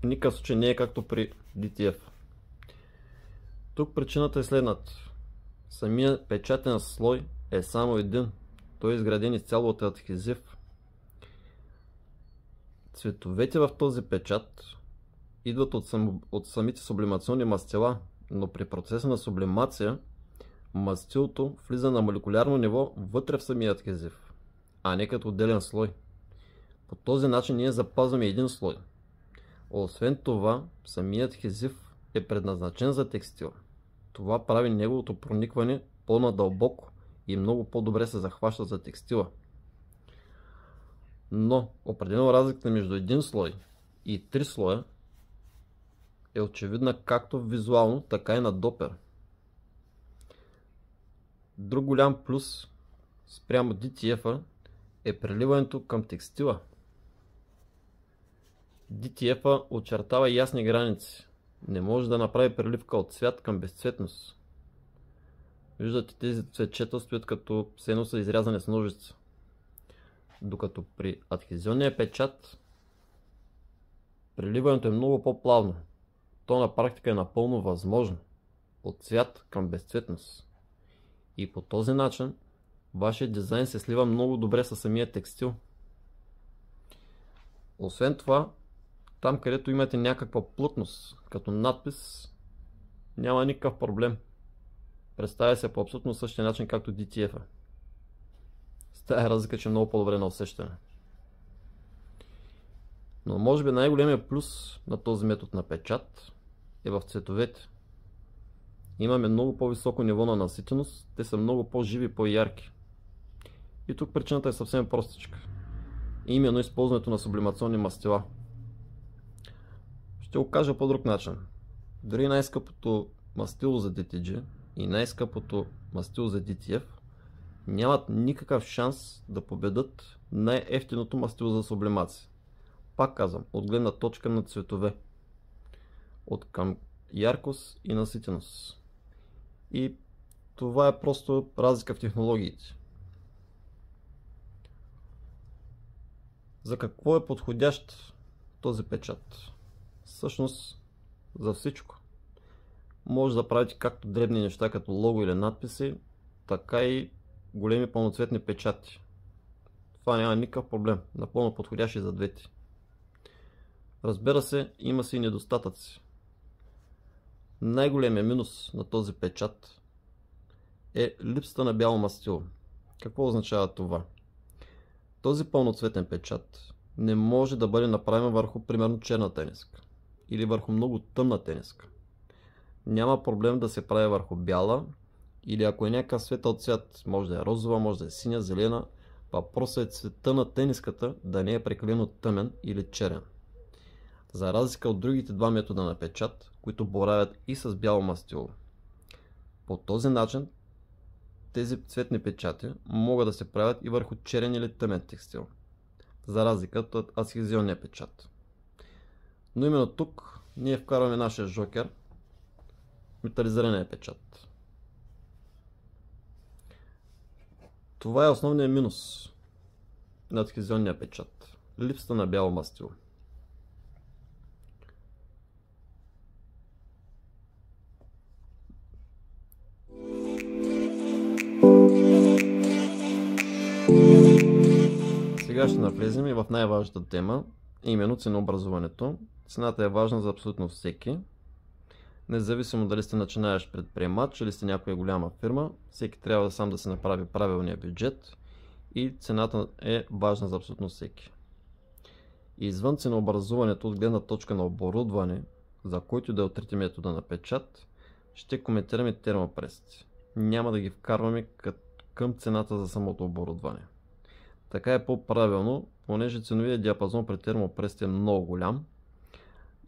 Speaker 1: в никакъв случай не е както при DTF. Тук причината е следната. Самия печатен слой е само един. Той е изграден изцяло от адхезив. Цветовете в този печат идват от самите сублимационни мастила, но при процеса на сублимация мастилото влиза на молекулярно ниво вътре в самия адхезив, а не като отделен слой. По този начин ние запазваме един слой. Освен това, самият адхезив е предназначен за текстил. Това прави неговото проникване по-надълбоко и много по-добре се захваща за текстила. Но определено разликата между един слой и 3 слоя е очевидна както визуално, така и на допер. Друг голям плюс спрямо DTF-а е преливането към текстила. DTF-а очертава ясни граници. Не може да направи преливка от цвят към безцветност. Виждате, тези цветчета стоят като все са изрязани с ножица. Докато при адхезионния печат преливането е много по-плавно. То на практика е напълно възможно. От цвят към безцветност. И по този начин вашия дизайн се слива много добре със самия текстил. Освен това, там където имате някаква плътност, като надпис, няма никакъв проблем. Представя се по абсолютно същия начин, както DTF-а. С тая разлика, че е много по-добре на усещане. Но може би най-големият плюс на този метод на печат е в цветовете. Имаме много по-високо ниво на наситеност, те са много по-живи и по-ярки. И тук причината е съвсем простичка. Именно използването на сублимационни мастила. Ще го кажа по друг начин. Дори най-скъпото мастило за DTG и най-скъпото мастило за DTF нямат никакъв шанс да победат най-ефтиното мастило за сублимация. Пак казвам, от гледна точка на цветове. От към яркост и наситеност. И това е просто разлика в технологиите. За какво е подходящ този печат? Всъщност за всичко. Може да правите както дребни неща като лого или надписи, така и големи пълноцветни печати. Това няма никакъв проблем. Напълно подходящ и за двете. Разбира се, има си и недостатъци. Най-големият минус на този печат е липсата на бяло мастило. Какво означава това? Този пълноцветен печат не може да бъде направен върху примерно черна тениска или върху много тъмна тениска. Няма проблем да се прави върху бяла или ако е някакъв светъл цвят, може да е розова, може да е синя, зелена. Въпросът е цвета на тениската да не е прекалено тъмен или черен. За разлика от другите два метода на печат, които боравят и с бяло мастило. По този начин тези цветни печати могат да се правят и върху черен или тъмен текстил, за разлика от адхезионния печат. Но именно тук ние вкарваме нашия жокер, метализирания печат. Това е основният минус на адхезионния печат. Липсата на бяло мастило. Сега ще навлезем и в най-важната тема, именно ценообразуването. Цената е важна за абсолютно всеки. Независимо дали сте начинаещ предприемач или сте някоя голяма фирма, всеки трябва сам да се направи правилния бюджет и цената е важна за абсолютно всеки. Извън ценообразуването от гледна точка на оборудване, за който да е от трети метода на печат, ще коментираме термопресите. Няма да ги вкарваме към цената за самото оборудване. Така е по-правилно, понеже ценовия диапазон при термопресите е много голям,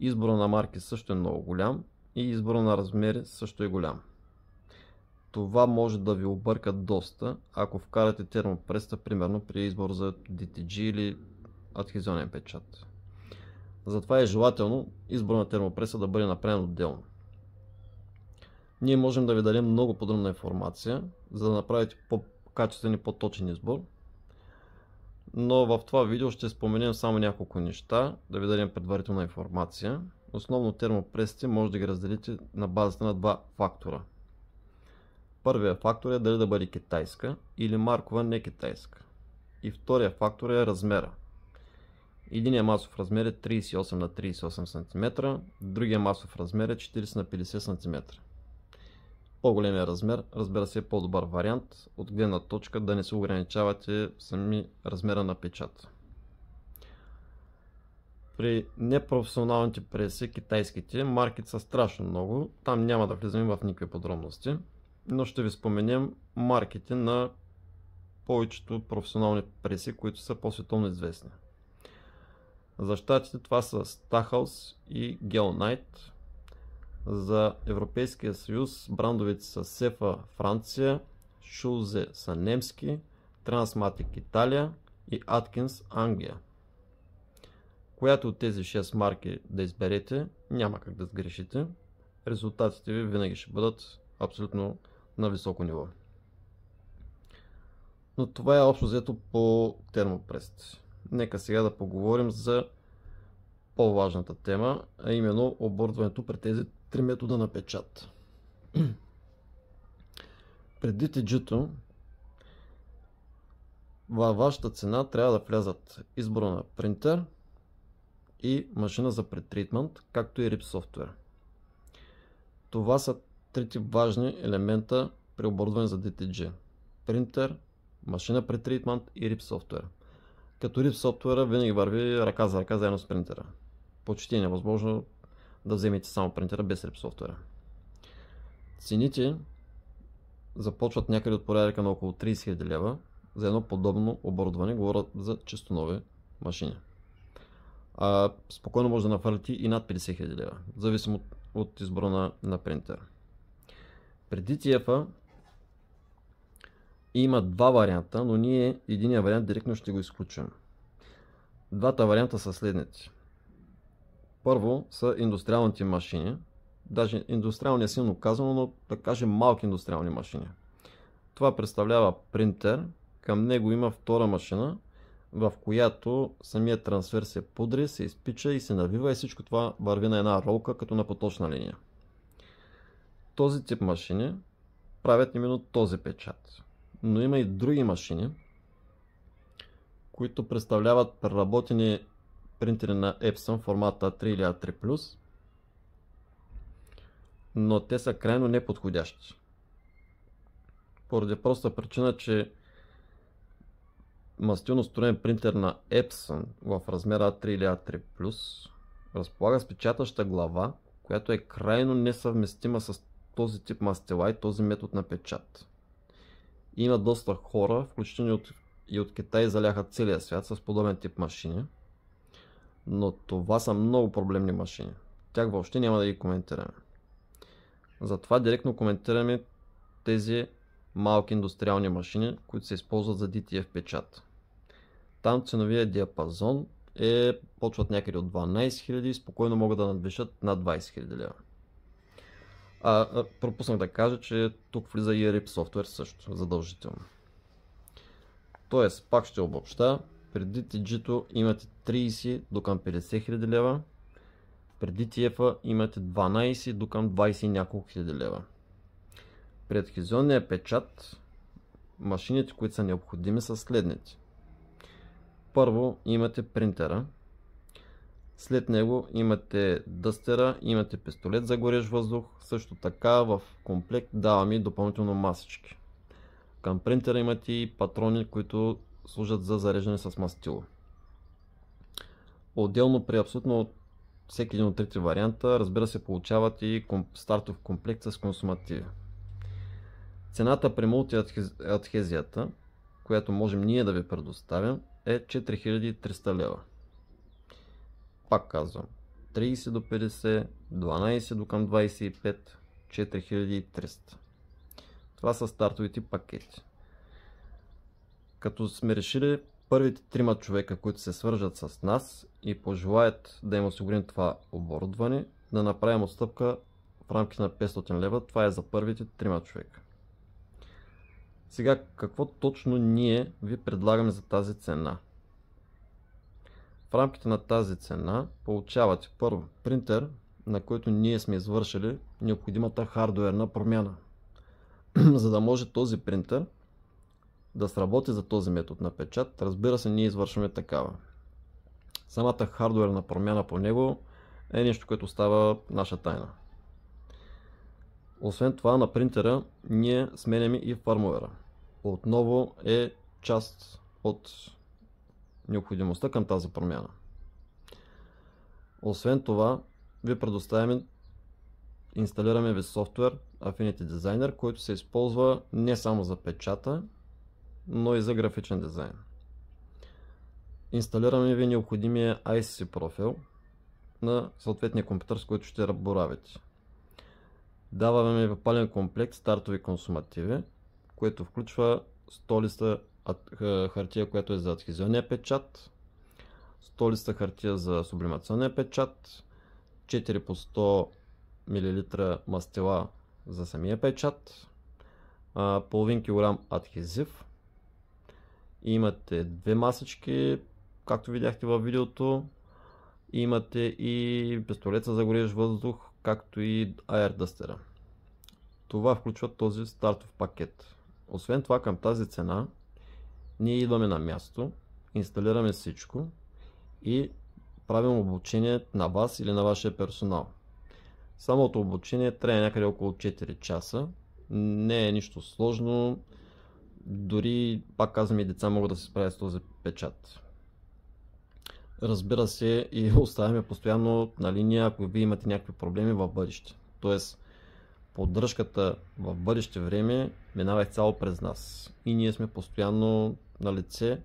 Speaker 1: избора на марки също е много голям и избора на размери също е голям. Това може да ви обърка доста, ако вкарате термопреста, примерно при избор за DTG или адхезионен печат. Затова е желателно избор на термопреса да бъде направен отделно. Ние можем да ви дадем много подробна информация, за да направите по-качествен и по-точен избор. Но в това видео ще споменем само няколко неща, да ви дадем предварителна информация. Основно термопресите може да ги разделите на базата на два фактора. Първият фактор е дали да бъде китайска или маркова не китайска. И втория фактор е размера. Единият масов размер е 38 на 38 см, другия масов размер е 40 на 50 см. По-големия размер, разбира се, е по-добър вариант от гледна точка да не се ограничавате сами размера на печата. При непрофесионалните преси, китайските, марките са страшно много, там няма да влизаме в никакви подробности, но ще ви споменем марките на повечето професионални преси, които са по-световно известни. За щатите това са Stackhouse и Gel-Knight. За Европейския съюз брандовете са Sefa Франция, Schulze са немски, Transmatic Италия и Atkins Англия. Която от тези 6 марки да изберете, няма как да сгрешите. Резултатите ви винаги ще бъдат абсолютно на високо ниво. Но това е общо взето по термопресите. Нека сега да поговорим за по-важната тема, а именно оборудването при тези три метода на печат. Преди DTG-то във вашата цена трябва да влязат избора на принтер и машина за претритмент, както и RIP софтуер. Това са трите важни елемента при оборудване за DTG. Принтер, машина претритмент и RIP софтуер. Като RIP софтуера винаги върви ръка за ръка заедно с принтера. Почти е невъзможно да вземете само принтера без RIP софтуера. Цените започват някъде от порядъка на около 30 000 лева за едно подобно оборудване, говорят за чисто нови машини. Спокойно може да нафалите и над 50 000 лева, зависимо от избора на принтера. Преди DTF има два варианта, но ние единия вариант директно ще го изключим. Двата варианта са следните. Първо са индустриалните машини. Даже индустриални е силно казано, но да кажем малки индустриални машини. Това представлява принтер, към него има втора машина, в която самият трансфер се пудри, се изпича и се навива и всичко това върви на една ролка като на поточна линия. Този тип машини правят именно този печат. Но има и други машини, които представляват преработени принтери на Epson формата A3 или A3+, но те са крайно неподходящи. Поради проста причина, че мастилно строен принтер на Epson в размера A3 или A3+, разполага с печатаща глава, която е крайно несъвместима с този тип мастила и този метод на печат. Има доста хора, включително и от Китай, заляха целия свят с подобен тип машини, но това са много проблемни машини. Тях въобще няма да ги коментираме. Затова директно коментираме тези малки индустриални машини, които се използват за DTF печат. Там ценовия диапазон почват някъде от 12 000 и спокойно могат да надвишат над 20 000 лева. Пропуснах да кажа, че тук влиза и RIP софтуер също, задължително. Тоест, пак ще обобща, преди DTG-то имате 30 до към 50 000 лева, преди DTF имате 12 до към 20 няколко хиляди лева. При адхезионния печат, машините, които са необходими, са следните. Първо имате принтера, след него имате дъстера, имате пистолет за горещ въздух, също така в комплект даваме допълнително масички. Към принтера имате и патрони, които служат за зареждане с мастило. Отделно при абсолютно всеки един от трите варианта, разбира се, получават и стартов комплект с консумативи. Цената при мултиадхезията, която можем ние да ви предоставим, е 4300 лева. Пак казвам, 30 до 50, 12 до към 25, 4300. Това са стартовите пакети. Като сме решили първите трима човека, които се свържат с нас и пожелаят да им осигурим това оборудване, да направим отстъпка в рамките на 500 лева. Това е за първите трима човека. Сега, какво точно ние ви предлагаме за тази цена? В рамките на тази цена получавате първо принтер, на който ние сме извършили необходимата хардуерна промяна. За да може този принтер да сработи за този метод на печат, разбира се, ние извършваме такава. Самата хардуерна промяна по него е нещо, което става наша тайна. Освен това, на принтера ние сменяме и фърмуера. Отново е част от необходимостта към тази промяна. Освен това, ви предоставяме, инсталираме ви софтуер Affinity Designer, който се използва не само за печата, но и за графичен дизайн. Инсталираме ви необходимия ICC профил на съответния компютър, с който ще боравите. Даваме ви пълен комплект стартови консумативи, което включва 100 листа хартия, която е за адхезионния печат, 100 листа хартия за сублимационния печат, 4 по 100 мл мастила за самия печат, половин килограм адхезив. Имате две масички, както видяхте във видеото. Имате и пистолет за горещ въздух, както и Air Duster. Това включва този стартов пакет. Освен това, към тази цена ние идваме на място, инсталираме всичко и правим обучение на вас или на вашия персонал. Самото обучение трае някъде около 4 часа. Не е нищо сложно. Дори, пак казвам, и деца могат да се справят с този печат. Разбира се, и оставяме постоянно на линия, ако вие имате някакви проблеми в бъдеще. Тоест, поддръжката в бъдеще време минава цяло през нас. И ние сме постоянно на лице.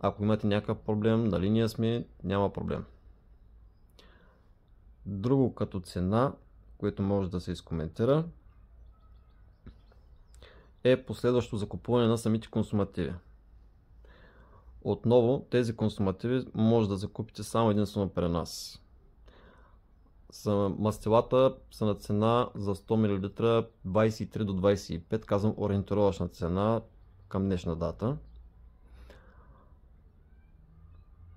Speaker 1: Ако имате някакъв проблем, на линия сме, няма проблем. Друго като цена, което може да се изкоментира, е последващо закупуване на самите консумативи. Отново, тези консумативи може да закупите само единствено при нас. Мастилата са на цена за 100 мл 23 до 25, казвам ориентировъчна цена към днешна дата.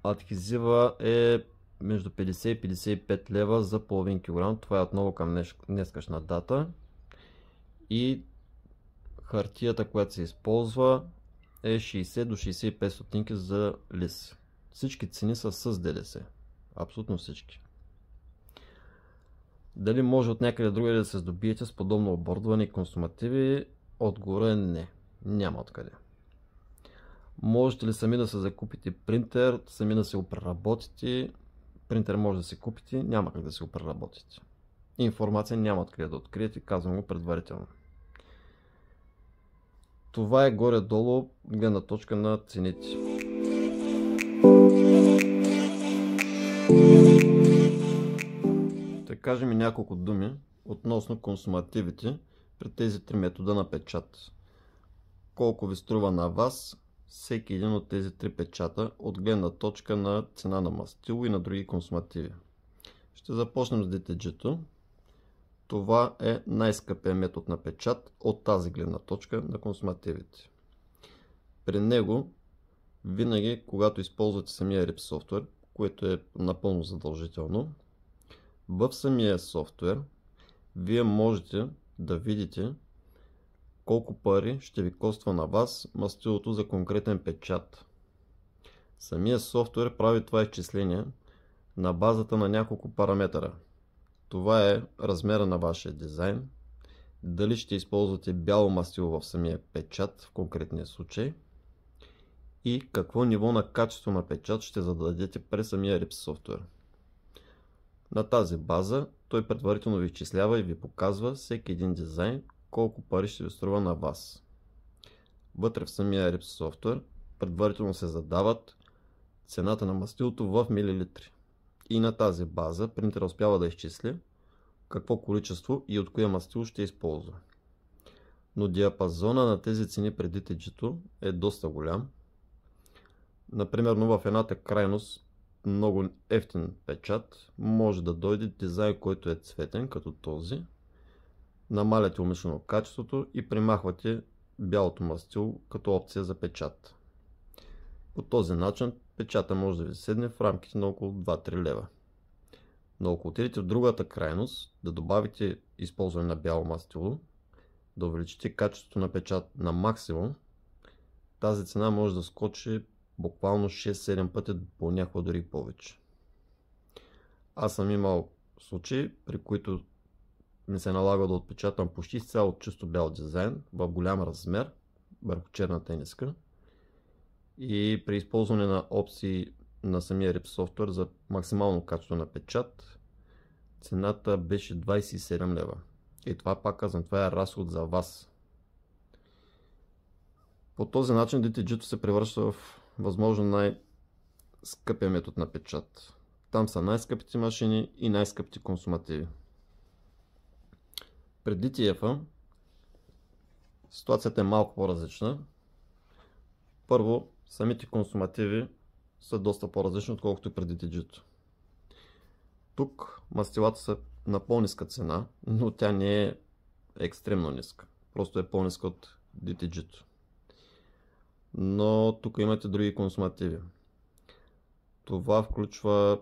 Speaker 1: Адхезива е между 50 и 55 лева за половин килограм. Това е отново към днескашна дата. И хартията, която се използва, е 60 до 65 стотинки за лист. Всички цени са с ДДС. Абсолютно всички. Дали може от някъде другаде да се здобиете с подобно оборудване и консумативи? Отговорът е не. Няма откъде. Можете ли сами да се закупите принтер, сами да се го преработите? Принтер може да се купите, няма как да се го преработите. Информация няма откъде да откриете, казвам го предварително. Това е горе-долу гледна точка на цените. Да кажем и няколко думи относно консумативите при тези три метода на печат. Колко ви струва на вас всеки един от тези три печата от гледна точка на цена на мастило и на други консумативи. Ще започнем с DTG-то. Това е най-скъпия метод на печат от тази гледна точка на консумативите. При него, винаги, когато използвате самия RIP софтуер, което е напълно задължително, в самия софтуер вие можете да видите колко пари ще ви коства на вас мастилото за конкретен печат. Самия софтуер прави това изчисление на базата на няколко параметъра. Това е размера на вашия дизайн, дали ще използвате бяло мастило в самия печат в конкретния случай и какво ниво на качество на печат ще зададете през самия RIP софтуер. На тази база той предварително ви изчислява и ви показва всеки един дизайн колко пари ще ви струва на вас. Вътре в самия RIP софтуер предварително се задават цената на мастилото в милилитри. И на тази база принтер успява да изчисли какво количество и от кое мастило ще използва. Но диапазона на тези цени преди DTG-то е доста голям. Например, в едната крайност, много ефтин печат, може да дойде дизайн, който е цветен, като този. Намаляте умишлено качеството и примахвате бялото мастило като опция за печат. По този начин печата може да ви седне в рамките на около 2-3 лева. Но ако отидете в другата крайност, да добавите използване на бяло мастило, да увеличите качеството на печат на максимум, тази цена може да скочи буквално 6-7 пъти, понякога дори повече. Аз съм имал случаи, при които ми се налага да отпечатам почти изцяло чисто бял дизайн в голям размер върху черна тениска, и при използване на опции на самия RIP софтуер за максимално качество на печат, цената беше 27 лева. И това, пак казвам, това е разход за вас. По този начин DTG-то се превръща в възможно най-скъпия метод на печат. Там са най-скъпите машини и най-скъпите консумативи. При DTF-а ситуацията е малко по-различна. Първо, самите консумативи са доста по-различни, отколкото и при DTG-то. Тук мастилата са на по-ниска цена, но тя не е екстремно ниска. Просто е по-ниска от DTG-то. Но тук имате други консумативи. Това включва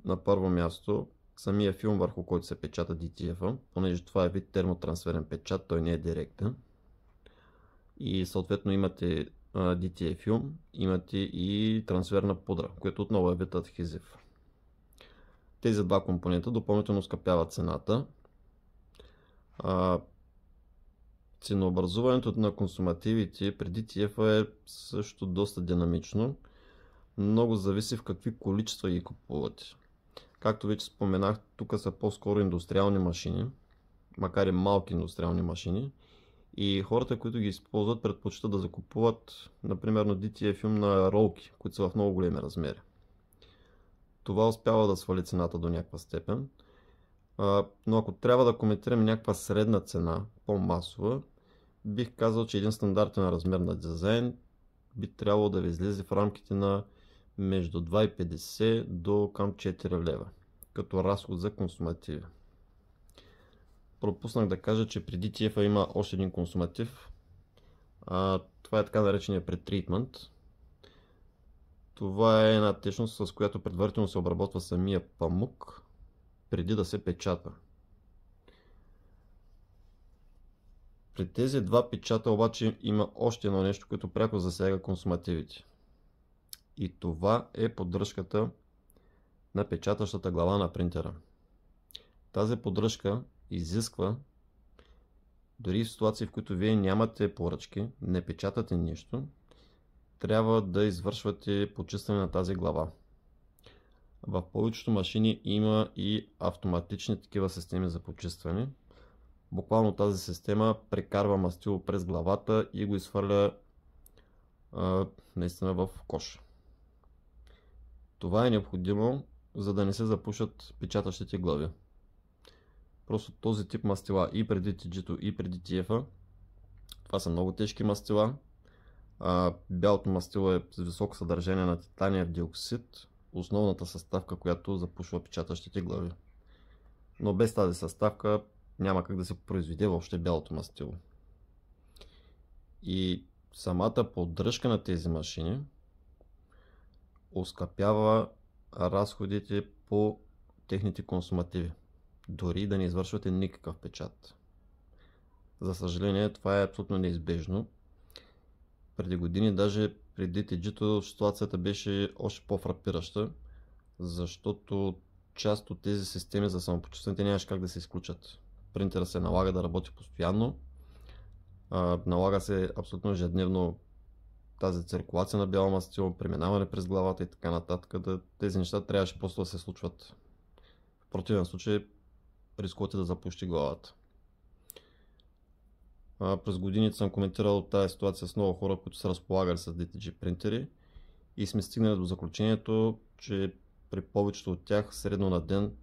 Speaker 1: на първо място самия филм, върху който се печата DTF-а, понеже това е вид термотрансферен печат, той не е директен. И съответно имате DTA филм, имате и трансферна пудра, което отново е вид адхезив. Тези два компонента допълнително скъпяват цената. Ценообразуването на консумативите при DTF е също доста динамично. Много зависи в какви количества ги купувате. Както вече споменах, тук са по-скоро индустриални машини, макар и малки индустриални машини. И хората, които ги използват, предпочитат да закупуват, например, на DTA филм на ролки, които са в много големи размери. Това успява да свали цената до някаква степен. Но ако трябва да коментираме някаква средна цена, по-масова, бих казал, че един стандартен размер на дизайн би трябвало да ви излезе в рамките на между 2,50 до към 4 лева, като разход за консумативи. Пропуснах да кажа, че при DTF има още един консуматив. Това е така наречения претритмент. Това е една течност, с която предварително се обработва самия памук, преди да се печата. При тези два печата обаче има още едно нещо, което пряко засяга консумативите. И това е поддръжката на печатащата глава на принтера. Тази поддръжка изисква, дори в ситуации, в които вие нямате поръчки, не печатате нищо, трябва да извършвате почистване на тази глава. В повечето машини има и автоматични такива системи за почистване. Буквално тази система прекарва мастило през главата и го изхвърля наистина в кош. Това е необходимо, за да не се запушат печатащите глави. Просто този тип мастила и преди DTG-то и преди DTF-а, това са много тежки мастила. Бялото мастило е с високо съдържание на титаниев диоксид, основната съставка, която запушва печатащите глави. Но без тази съставка няма как да се произведе въобще бялото мастило. И самата поддръжка на тези машини оскъпява разходите по техните консумативи, дори да не извършвате никакъв печат. За съжаление, това е абсолютно неизбежно. Преди години, даже при DTG-то, ситуацията беше още по-фрапираща, защото част от тези системи за самопочистване нямаше как да се изключат. Принтера се налага да работи постоянно, налага се абсолютно ежедневно тази циркулация на бяло мастило, преминаване през главата и така нататък. Тези неща трябваше просто да се случват. В противен случай рискувате да запушите главата. През годините съм коментирал тази ситуация с много хора, които са разполагали с DTG принтери и сме стигнали до заключението, че при повечето от тях средно на ден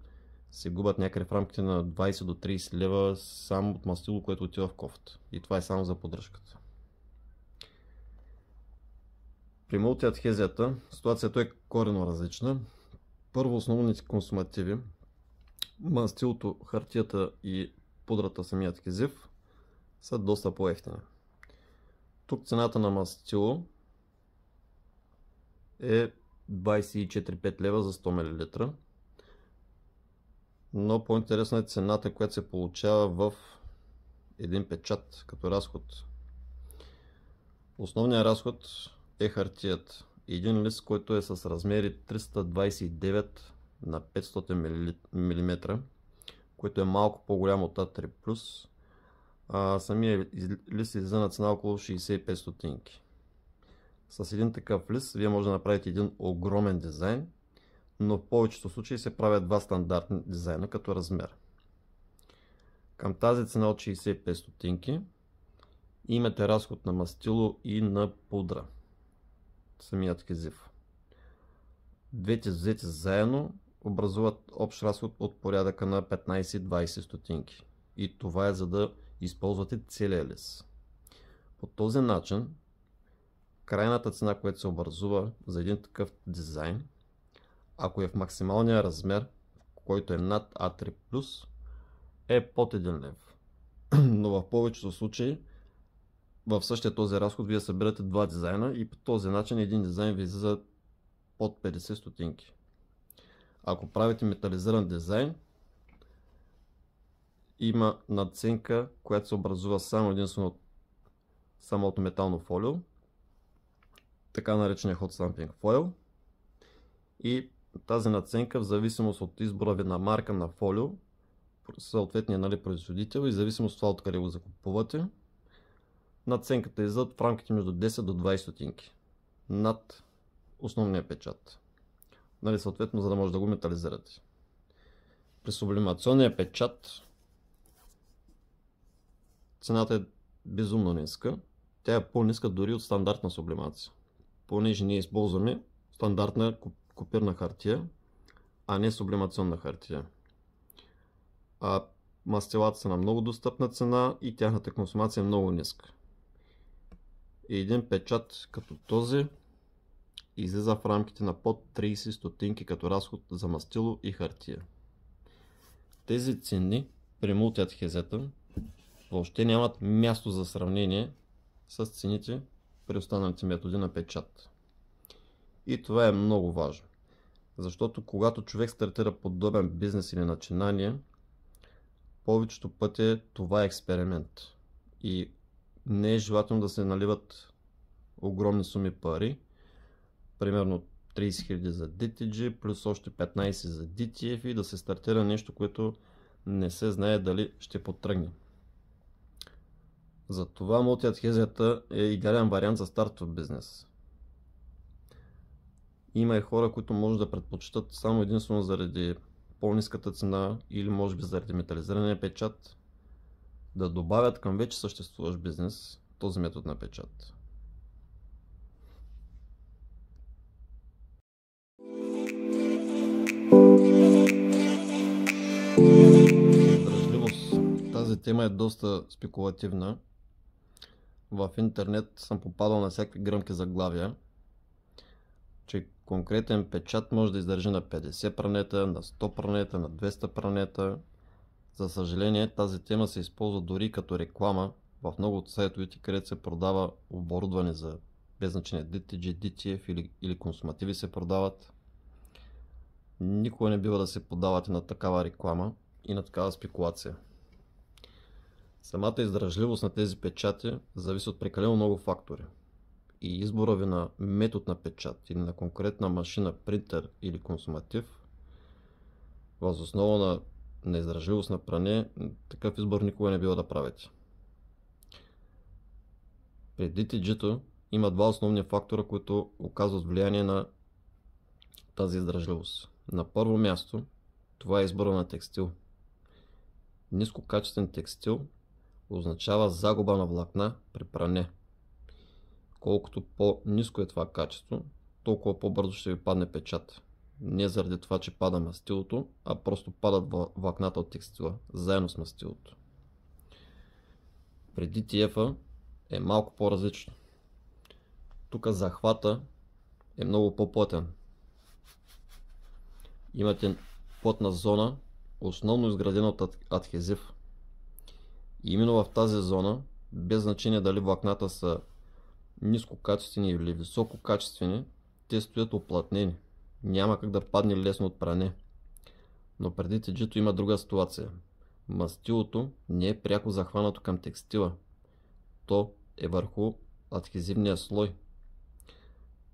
Speaker 1: се губят някъде в рамките на 20 до 30 лева само от мастило, което отива в кофата. И това е само за поддръжката. При мултиадхезията ситуацията е коренно различна. Първо, основните консумативи, мастилото, хартията и пудрата самия адхезив, са доста по-евтини. Тук цената на мастило е 24-5 лева за 100 мл. Но по-интересна е цената, която се получава в един печат като разход. Основният разход е хартият. Един лист, който е с размери 329 на 500 мм, който е малко по-голям от А3+. Самия лист излиза на цена около 65 стотинки. С един такъв лист вие може да направите един огромен дизайн, но в повечето случаи се правят два стандартни дизайна като размер. Към тази цена от 65 стотинки имате разход на мастило и на пудра, самият адхезив. Двете взети заедно образуват общ разход от порядъка на 15-20 стотинки. И това е за да използвате целия лист. По този начин крайната цена, която се образува за един такъв дизайн, ако е в максималния размер, който е над А3+, е под 1 лев. Но в повечето случаи в същия този разход вие събирате два дизайна и по този начин един дизайн ви излиза под 50 стотинки. Ако правите метализиран дизайн, има надценка, която се образува само единствено от самото метално фолио, така наречения hot stamping foil, и тази надценка в зависимост от избора ви на марка на фолио, съответния производител и в зависимост от това откъде го закупувате, надценката излиза в рамките между 10 до 20 стотинки над основния печат. Съответно, за да може да го метализирате. При сублимационния печат цената е безумно ниска. Тя е по-ниска дори от стандартна сублимация, понеже ние използваме стандартна копирна хартия, а не сублимационна хартия. Мастилата са на много достъпна цена и тяхната консумация е много ниска. И един печат като този излиза в рамките на под 30 стотинки като разход за мастило и хартия. Тези цени при мултиадхезета въобще нямат място за сравнение с цените при останалите методи на печат. И това е много важно, защото когато човек стартира подобен бизнес или начинание, повечето пъти това е експеримент и не е желателно да се наливат огромни суми пари, примерно 30 000 за DTG плюс още 15 за DTF и да се стартира нещо, което не се знае дали ще потръгне. Затова мултиадхезията е идеален вариант за стартов бизнес. Има и хора, които може да предпочитат само единствено заради по-ниската цена или може би заради метализирания печат да добавят към вече съществуващ бизнес този метод на печат. Издръжливост. Тази тема е доста спекулативна. В интернет съм попадал на всякакви гръмки заглавия, че конкретен печат може да издържи на 50 пранета, на 100 пранета, на 200 пранета. За съжаление, тази тема се използва дори като реклама в много от сайтовете, където се продава оборудване за без значение DTG, DTF или консумативи се продават. Никога не бива да се подавате на такава реклама и на такава спекулация. Самата издръжливост на тези печати зависи от прекалено много фактори. И избора ви на метод на печат или на конкретна машина, принтер или консуматив, въз основа на издръжливост на пране, такъв избор никога не бива да правите. При DTG-то има два основни фактора, които оказват влияние на тази издръжливост. На първо място, това е избора на текстил. Нискокачествен текстил означава загуба на влакна при пране. Колкото по-ниско е това качество, толкова по-бързо ще ви падне печат. Не заради това, че пада мастилото, а просто падат влакната от текстила, заедно с мастилото. При DTF-а е малко по-различно. Тук захвата е много по-плътен. Имате плътна зона, основно изградена от адхезив. И именно в тази зона, без значение дали влакната са нискокачествени или висококачествени, те стоят оплътнени. Няма как да падне лесно от пране. Но преди TG-то има друга ситуация. Мастилото не е пряко захванато към текстила. То е върху адхезивния слой.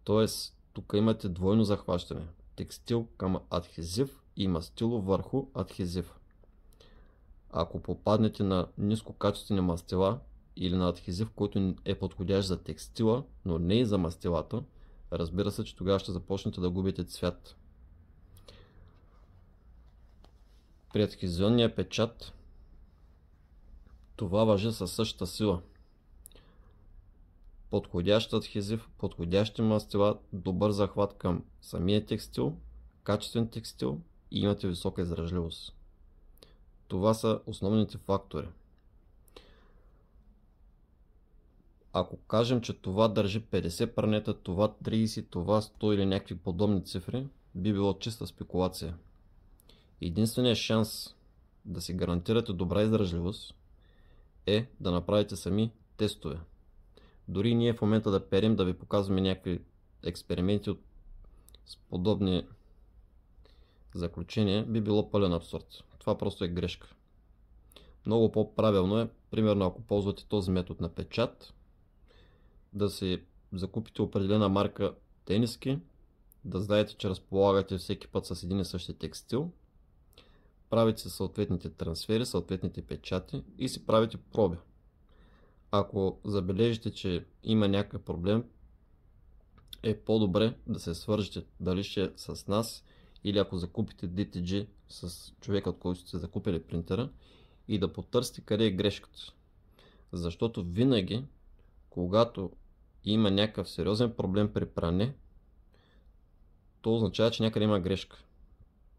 Speaker 1: Тоест, тук имате двойно захващане. Текстил към адхезив и мастило върху адхезив. Ако попаднете на нискокачествени мастила или на адхезив, който е подходящ за текстила, но не и за мастилата, разбира се, че тогава ще започнете да губите цвят. При адхезионния печат това важи със същата сила. Подходящ адхезив, подходящи мастила, добър захват към самия текстил, качествен текстил и имате висока издръжливост. Това са основните фактори. Ако кажем, че това държи 50 пранета, това 30, това 100 или някакви подобни цифри, би било чиста спекулация. Единственият шанс да си гарантирате добра издръжливост е да направите сами тестове. Дори ние в момента да перим, да ви показваме някакви експерименти с подобни заключения, би било пълен абсурд. Това просто е грешка. Много по-правилно е, примерно ако ползвате този метод на печат, да си закупите определена марка тениски, да знаете, че разполагате всеки път с един и същи текстил, правите съответните трансфери, съответните печати и си правите проби. Ако забележите, че има някакъв проблем, е по-добре да се свържете дали ще е с нас или ако закупите DTG с човека, от който сте закупили принтера, и да потърсите къде е грешката. Защото винаги, когато има някакъв сериозен проблем при пране, то означава, че някъде има грешка.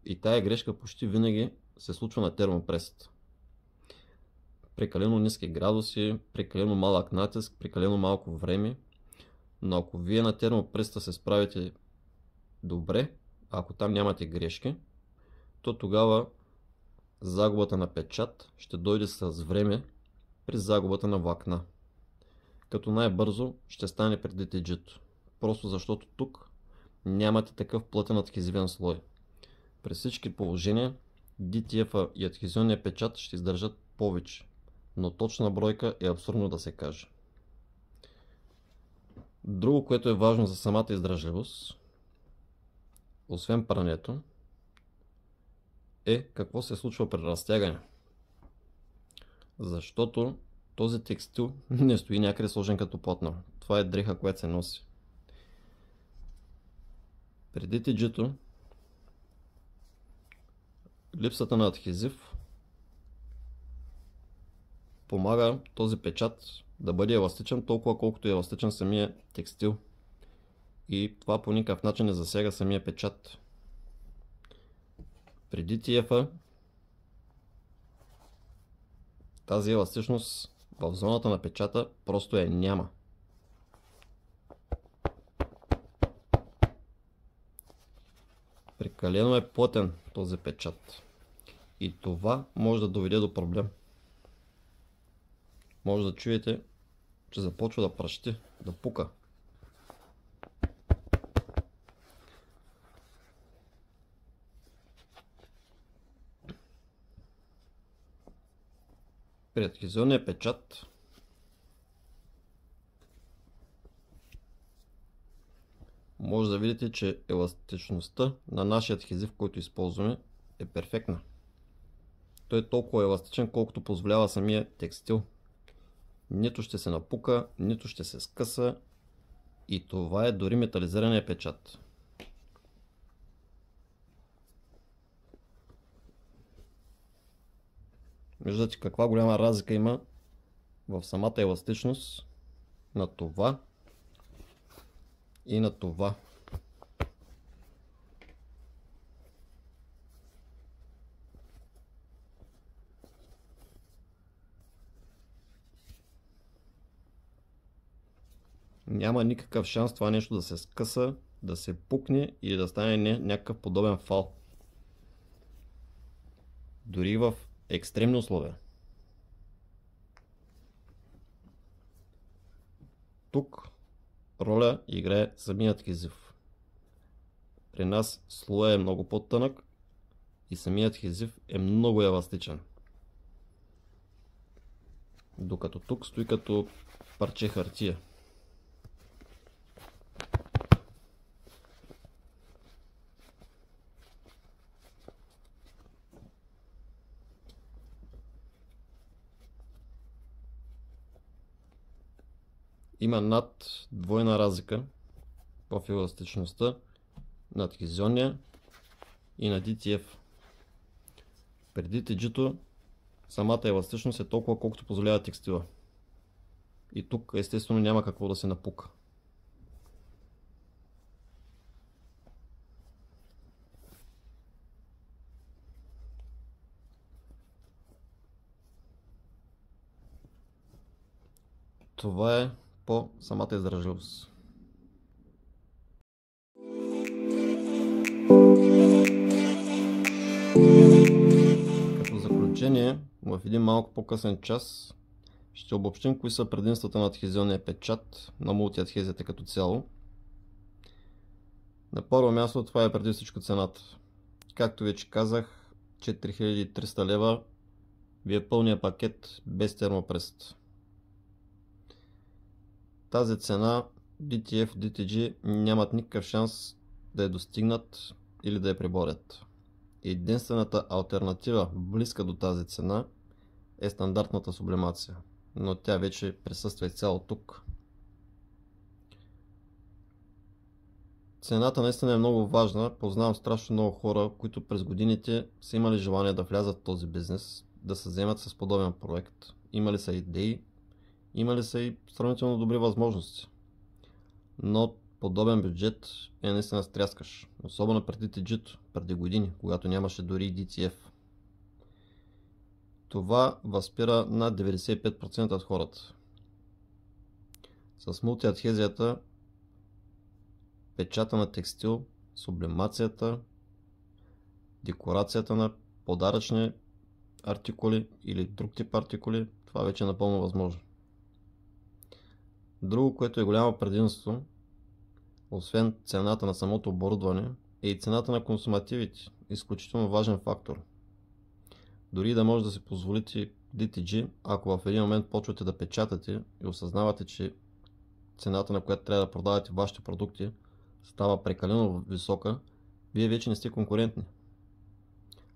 Speaker 1: И тая грешка почти винаги се случва на термопресата. Прекалено ниски градуси, прекалено малък натиск, прекалено малко време. Но ако вие на термопресата се справите добре, ако там нямате грешки, то тогава загубата на печат ще дойде с време при загубата на влакна. Като най-бързо ще стане при DTG-то. Просто защото тук нямате такъв плътен адхезивен слой. При всички положения DTF и адхезионния печат ще издържат повече, но точна бройка е абсурдно да се каже. Друго, което е важно за самата издръжливост, освен прането, е какво се случва при разтягане. Защото този текстил не стои някъде сложен като платно. Това е дреха, която се носи. При DTG-то липсата на адхезив помага този печат да бъде еластичен толкова колкото е еластичен самия текстил. И това по никакъв начин не засяга самия печат. При DTF тази еластичност в зоната на печата просто няма. Прекалено е плътен този печат. И това може да доведе до проблем. Може да чуете, че започва да пръщи, да пука. При адхезионния печат може да видите, че еластичността на нашия адхезив, който използваме, е перфектна. Той е толкова еластичен, колкото позволява самия текстил. Нито ще се напука, нито ще се скъса. И това е дори метализирания печат. Виждате каква голяма разлика има в самата еластичност на това и на това. Няма никакъв шанс това нещо да се скъса, да се пукне или да стане някакъв подобен фал. Дори в екстремни условия. Тук роля играе самият хезив. При нас слоя е много по-тънък и самият хезив е много еластичен. Докато тук стои като парче хартия. Има над двойна разлика в еластичността на адхезионния и на DTF. При DTG-то самата еластичност е толкова, колкото позволява текстила. И тук естествено няма какво да се напука. Това е по самата издържливост. Като заключение, в един малко по-късен час ще обобщим кои са предимствата на адхезионния печат на мултиадхезията като цяло. На първо място това е преди всичко цената. Както вече казах, 4300 лева ви е пълния пакет без термопрест. Тази цена DTF, DTG нямат никакъв шанс да я достигнат или да я преборят. Единствената алтернатива близка до тази цена е стандартната сублимация, но тя вече присъства изцяло тук. Цената наистина е много важна. Познавам страшно много хора, които през годините са имали желание да влязат в този бизнес, да се вземат с подобен проект. Имали са идеи, имали са и сравнително добри възможности. Но подобен бюджет е наистина стряскаш. Особено преди DTG-то, преди години, когато нямаше дори и DTF. Това възпира над 95% от хората. С мултиадхезията, печата на текстил, сублимацията, декорацията на подаръчни артикули или друг тип артикули, това вече е напълно възможно. Друго, което е голямо предимство, освен цената на самото оборудване, е и цената на консумативите. Изключително важен фактор. Дори да може да си позволите DTG, ако в един момент почвате да печатате и осъзнавате, че цената, на която трябва да продавате вашите продукти, става прекалено висока, вие вече не сте конкурентни.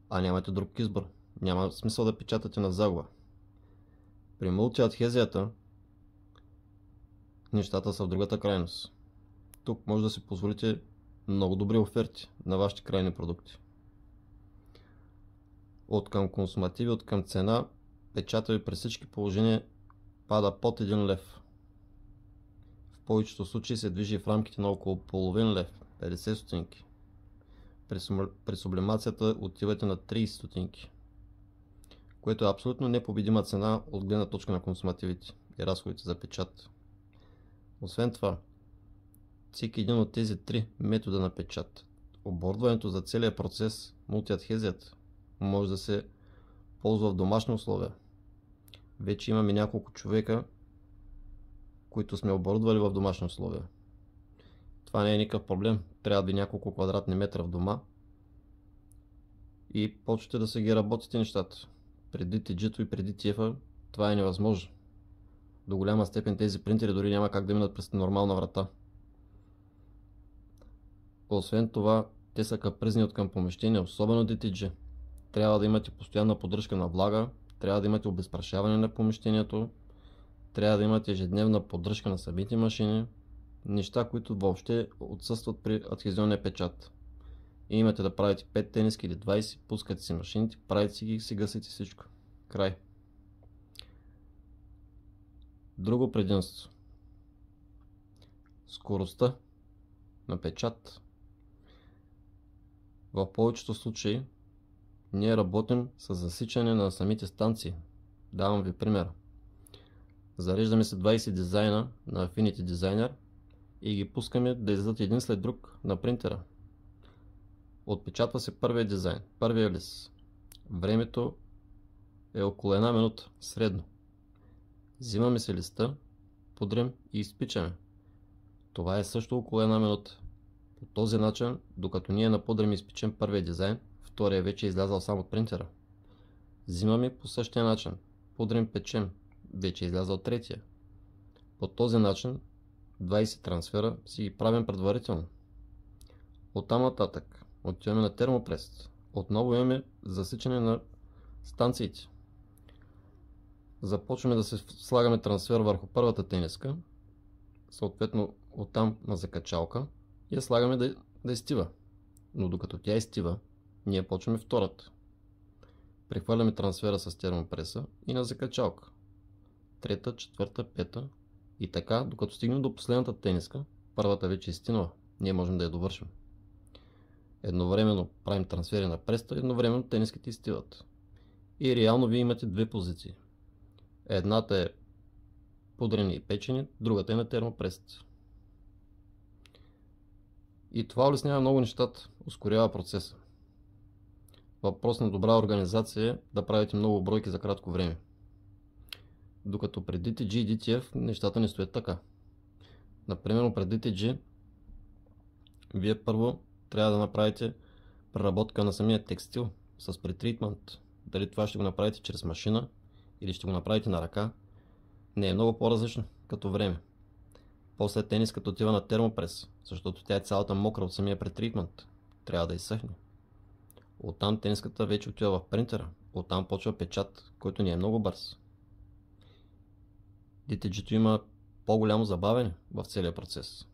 Speaker 1: А нямате друг избор. Няма смисъл да печатате на загуба. При мултиадхезията нещата са в другата крайност. Тук може да си позволите много добри оферти на вашите крайни продукти. От към консумативи, от към цена, печата ви при всички положения пада под 1 лев. В повечето случаи се движи в рамките на около половин лев, 50 стотинки. При сублимацията отивате на 30 стотинки, което е абсолютно непобедима цена от гледна точка на консумативите и разходите за печат. Освен това, всеки един от тези три метода на печат, оборудването за целия процес, мултиадхезията, може да се ползва в домашни условия. Вече имаме няколко човека, които сме оборудвали в домашни условия. Това не е никакъв проблем. Трябва да ви няколко квадратни метра в дома и почвате да се ги работите нещата. Преди DTG-то и преди DTF-а това е невъзможно. До голяма степен тези принтери дори няма как да минат през нормална врата. Освен това, те са капризни от към помещения, особено DTG. Трябва да имате постоянна поддръжка на влага, трябва да имате обезпрашаване на помещението, трябва да имате ежедневна поддръжка на самите машини, неща, които въобще отсъстват при адхезионния печат. И имате да правите 5 тениски или 20, пускате си машините, правите си ги, си гасите всичко. Край. Друго предимство. Скоростта на печат. В повечето случаи ние работим с засичане на самите станции. Давам ви пример. Зареждаме се 20 дизайна на Affinity Designer и ги пускаме да излизат един след друг на принтера. Отпечатва се първия дизайн, първия лист. Времето е около 1 минута, средно. Взимаме се листа, пудрим и изпичаме. Това е също около една минута. По този начин, докато ние напудрим и изпечем първия дизайн, втория вече е излязъл сам от принтера. Взимаме по същия начин, пудрим, печем, вече е излязъл третия. По този начин 20 трансфера си ги правим предварително. Оттам нататък отиваме на термопрес. Отново имаме засичане на станциите. Започваме да се слагаме трансфер върху първата тениска, съответно оттам на закачалка и я слагаме да изстива. Но докато тя изстива, ние почваме втората. Прехвърляме трансфера с термопреса и на закачалка. Трета, четвърта, пета и така, докато стигнем до последната тениска, първата вече е изстинала. Ние можем да я довършим. Едновременно правим трансфери на преста, едновременно тениските изстиват. И реално вие имате две позиции. Едната е пудрени и печени, другата е на термопрест. И това улеснява много нещата, ускорява процеса. Въпрос на добра организация е да правите много бройки за кратко време. Докато при DTG и DTF нещата не стоят така. Например, при DTG вие първо трябва да направите преработка на самия текстил с претритмент. Дали това ще го направите чрез машина или ще го направите на ръка, не е много по-различно като време. После тениската отива на термопрес, защото тя е цялата мокра от самия претритмент. Трябва да изсъхне. Оттам тениската вече отива в принтера. Оттам почва печат, който не е много бърз. DTG-то има по-голямо забавяне в целия процес.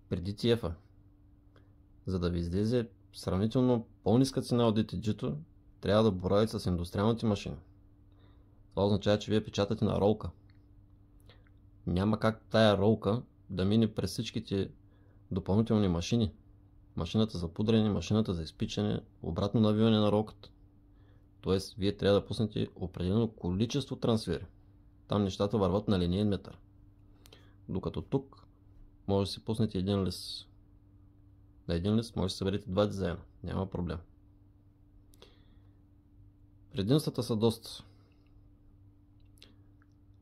Speaker 1: При DTF-а, за да ви излезе сравнително по-ниска цена от DTG-то, трябва да боравите с индустриалните машини. Това означава, че вие печатате на ролка. Няма как тая ролка да мине през всичките допълнителни машини. Машината за пудрене, машината за изпичане, обратно навиване на ролката. Тоест, вие трябва да пуснете определено количество трансфери. Там нещата върват на линейен метър. Докато тук може да си пуснете един лист. На един лист може да съберете два дизайна. Няма проблем. Предимствата са доста.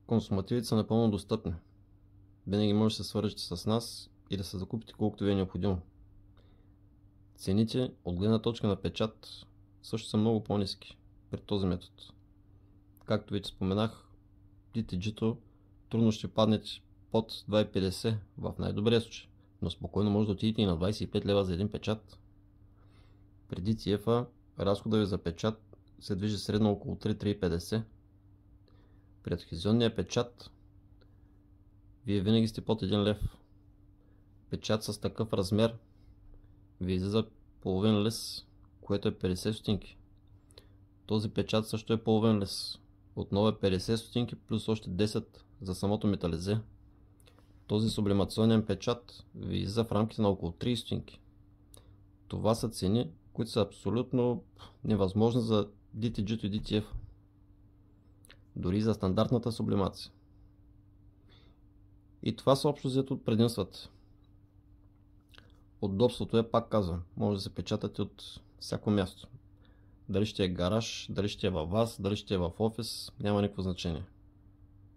Speaker 1: Консумативите са напълно достъпни. Винаги може да се свържете с нас и да се закупите колкото ви е необходимо. Цените от гледна точка на печат също са много по-ниски при този метод. Както вече споменах, DTG-то трудно ще паднете под 2,50 в най-добрия случай, но спокойно може да отидете и на 25 лева за един печат. При DTF-а разхода ви за печат се движи средно около 3-3,50. При адхезионния печат вие винаги сте под 1 лев. Печат с такъв размер ви излиза половин лист, което е 50 стотинки. Този печат също е половин лист. Отново е 50 стотинки плюс още 10 за самото метализе. Този сублимационен печат ви излиза в рамките на около 30 стотинки. Това са цени, които са абсолютно невъзможни за DTG и DTF. Дори за стандартната сублимация. И това са общо взето предимствата. Удобството е, пак казвам, може да се печатате от всяко място. Дали ще е гараж, дали ще е във вас, дали ще е в офис, няма никакво значение.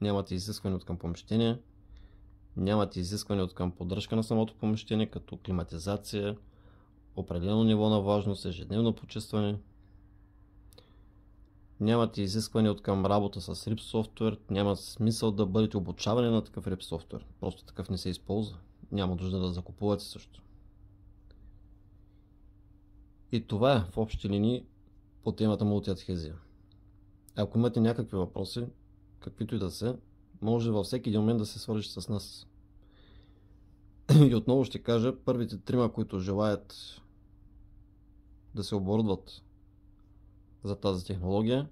Speaker 1: Нямате изискване от към помещение, нямате изискване от към поддръжка на самото помещение, като климатизация, определено ниво на влажност, ежедневно почистване. Нямате изискване от към работа с RIP софтуер, няма смисъл да бъдете обучавани на такъв RIP софтуер, просто такъв не се използва, няма нужда да закупувате също. И това е в общи линии по темата мултиадхезия. Ако имате някакви въпроси, каквито и да се, може във всеки един момент да се свържете с нас. И отново ще кажа, първите трима, които желаят да се оборудват за тази технология,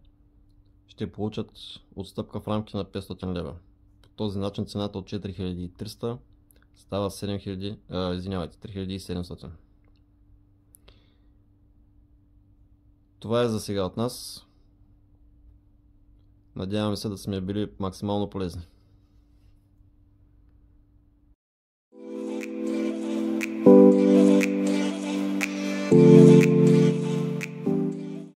Speaker 1: ще получат отстъпка в рамките на 500 лева. По този начин цената от 4300 става 3700. Това е за сега от нас. Надяваме се да сме били максимално полезни.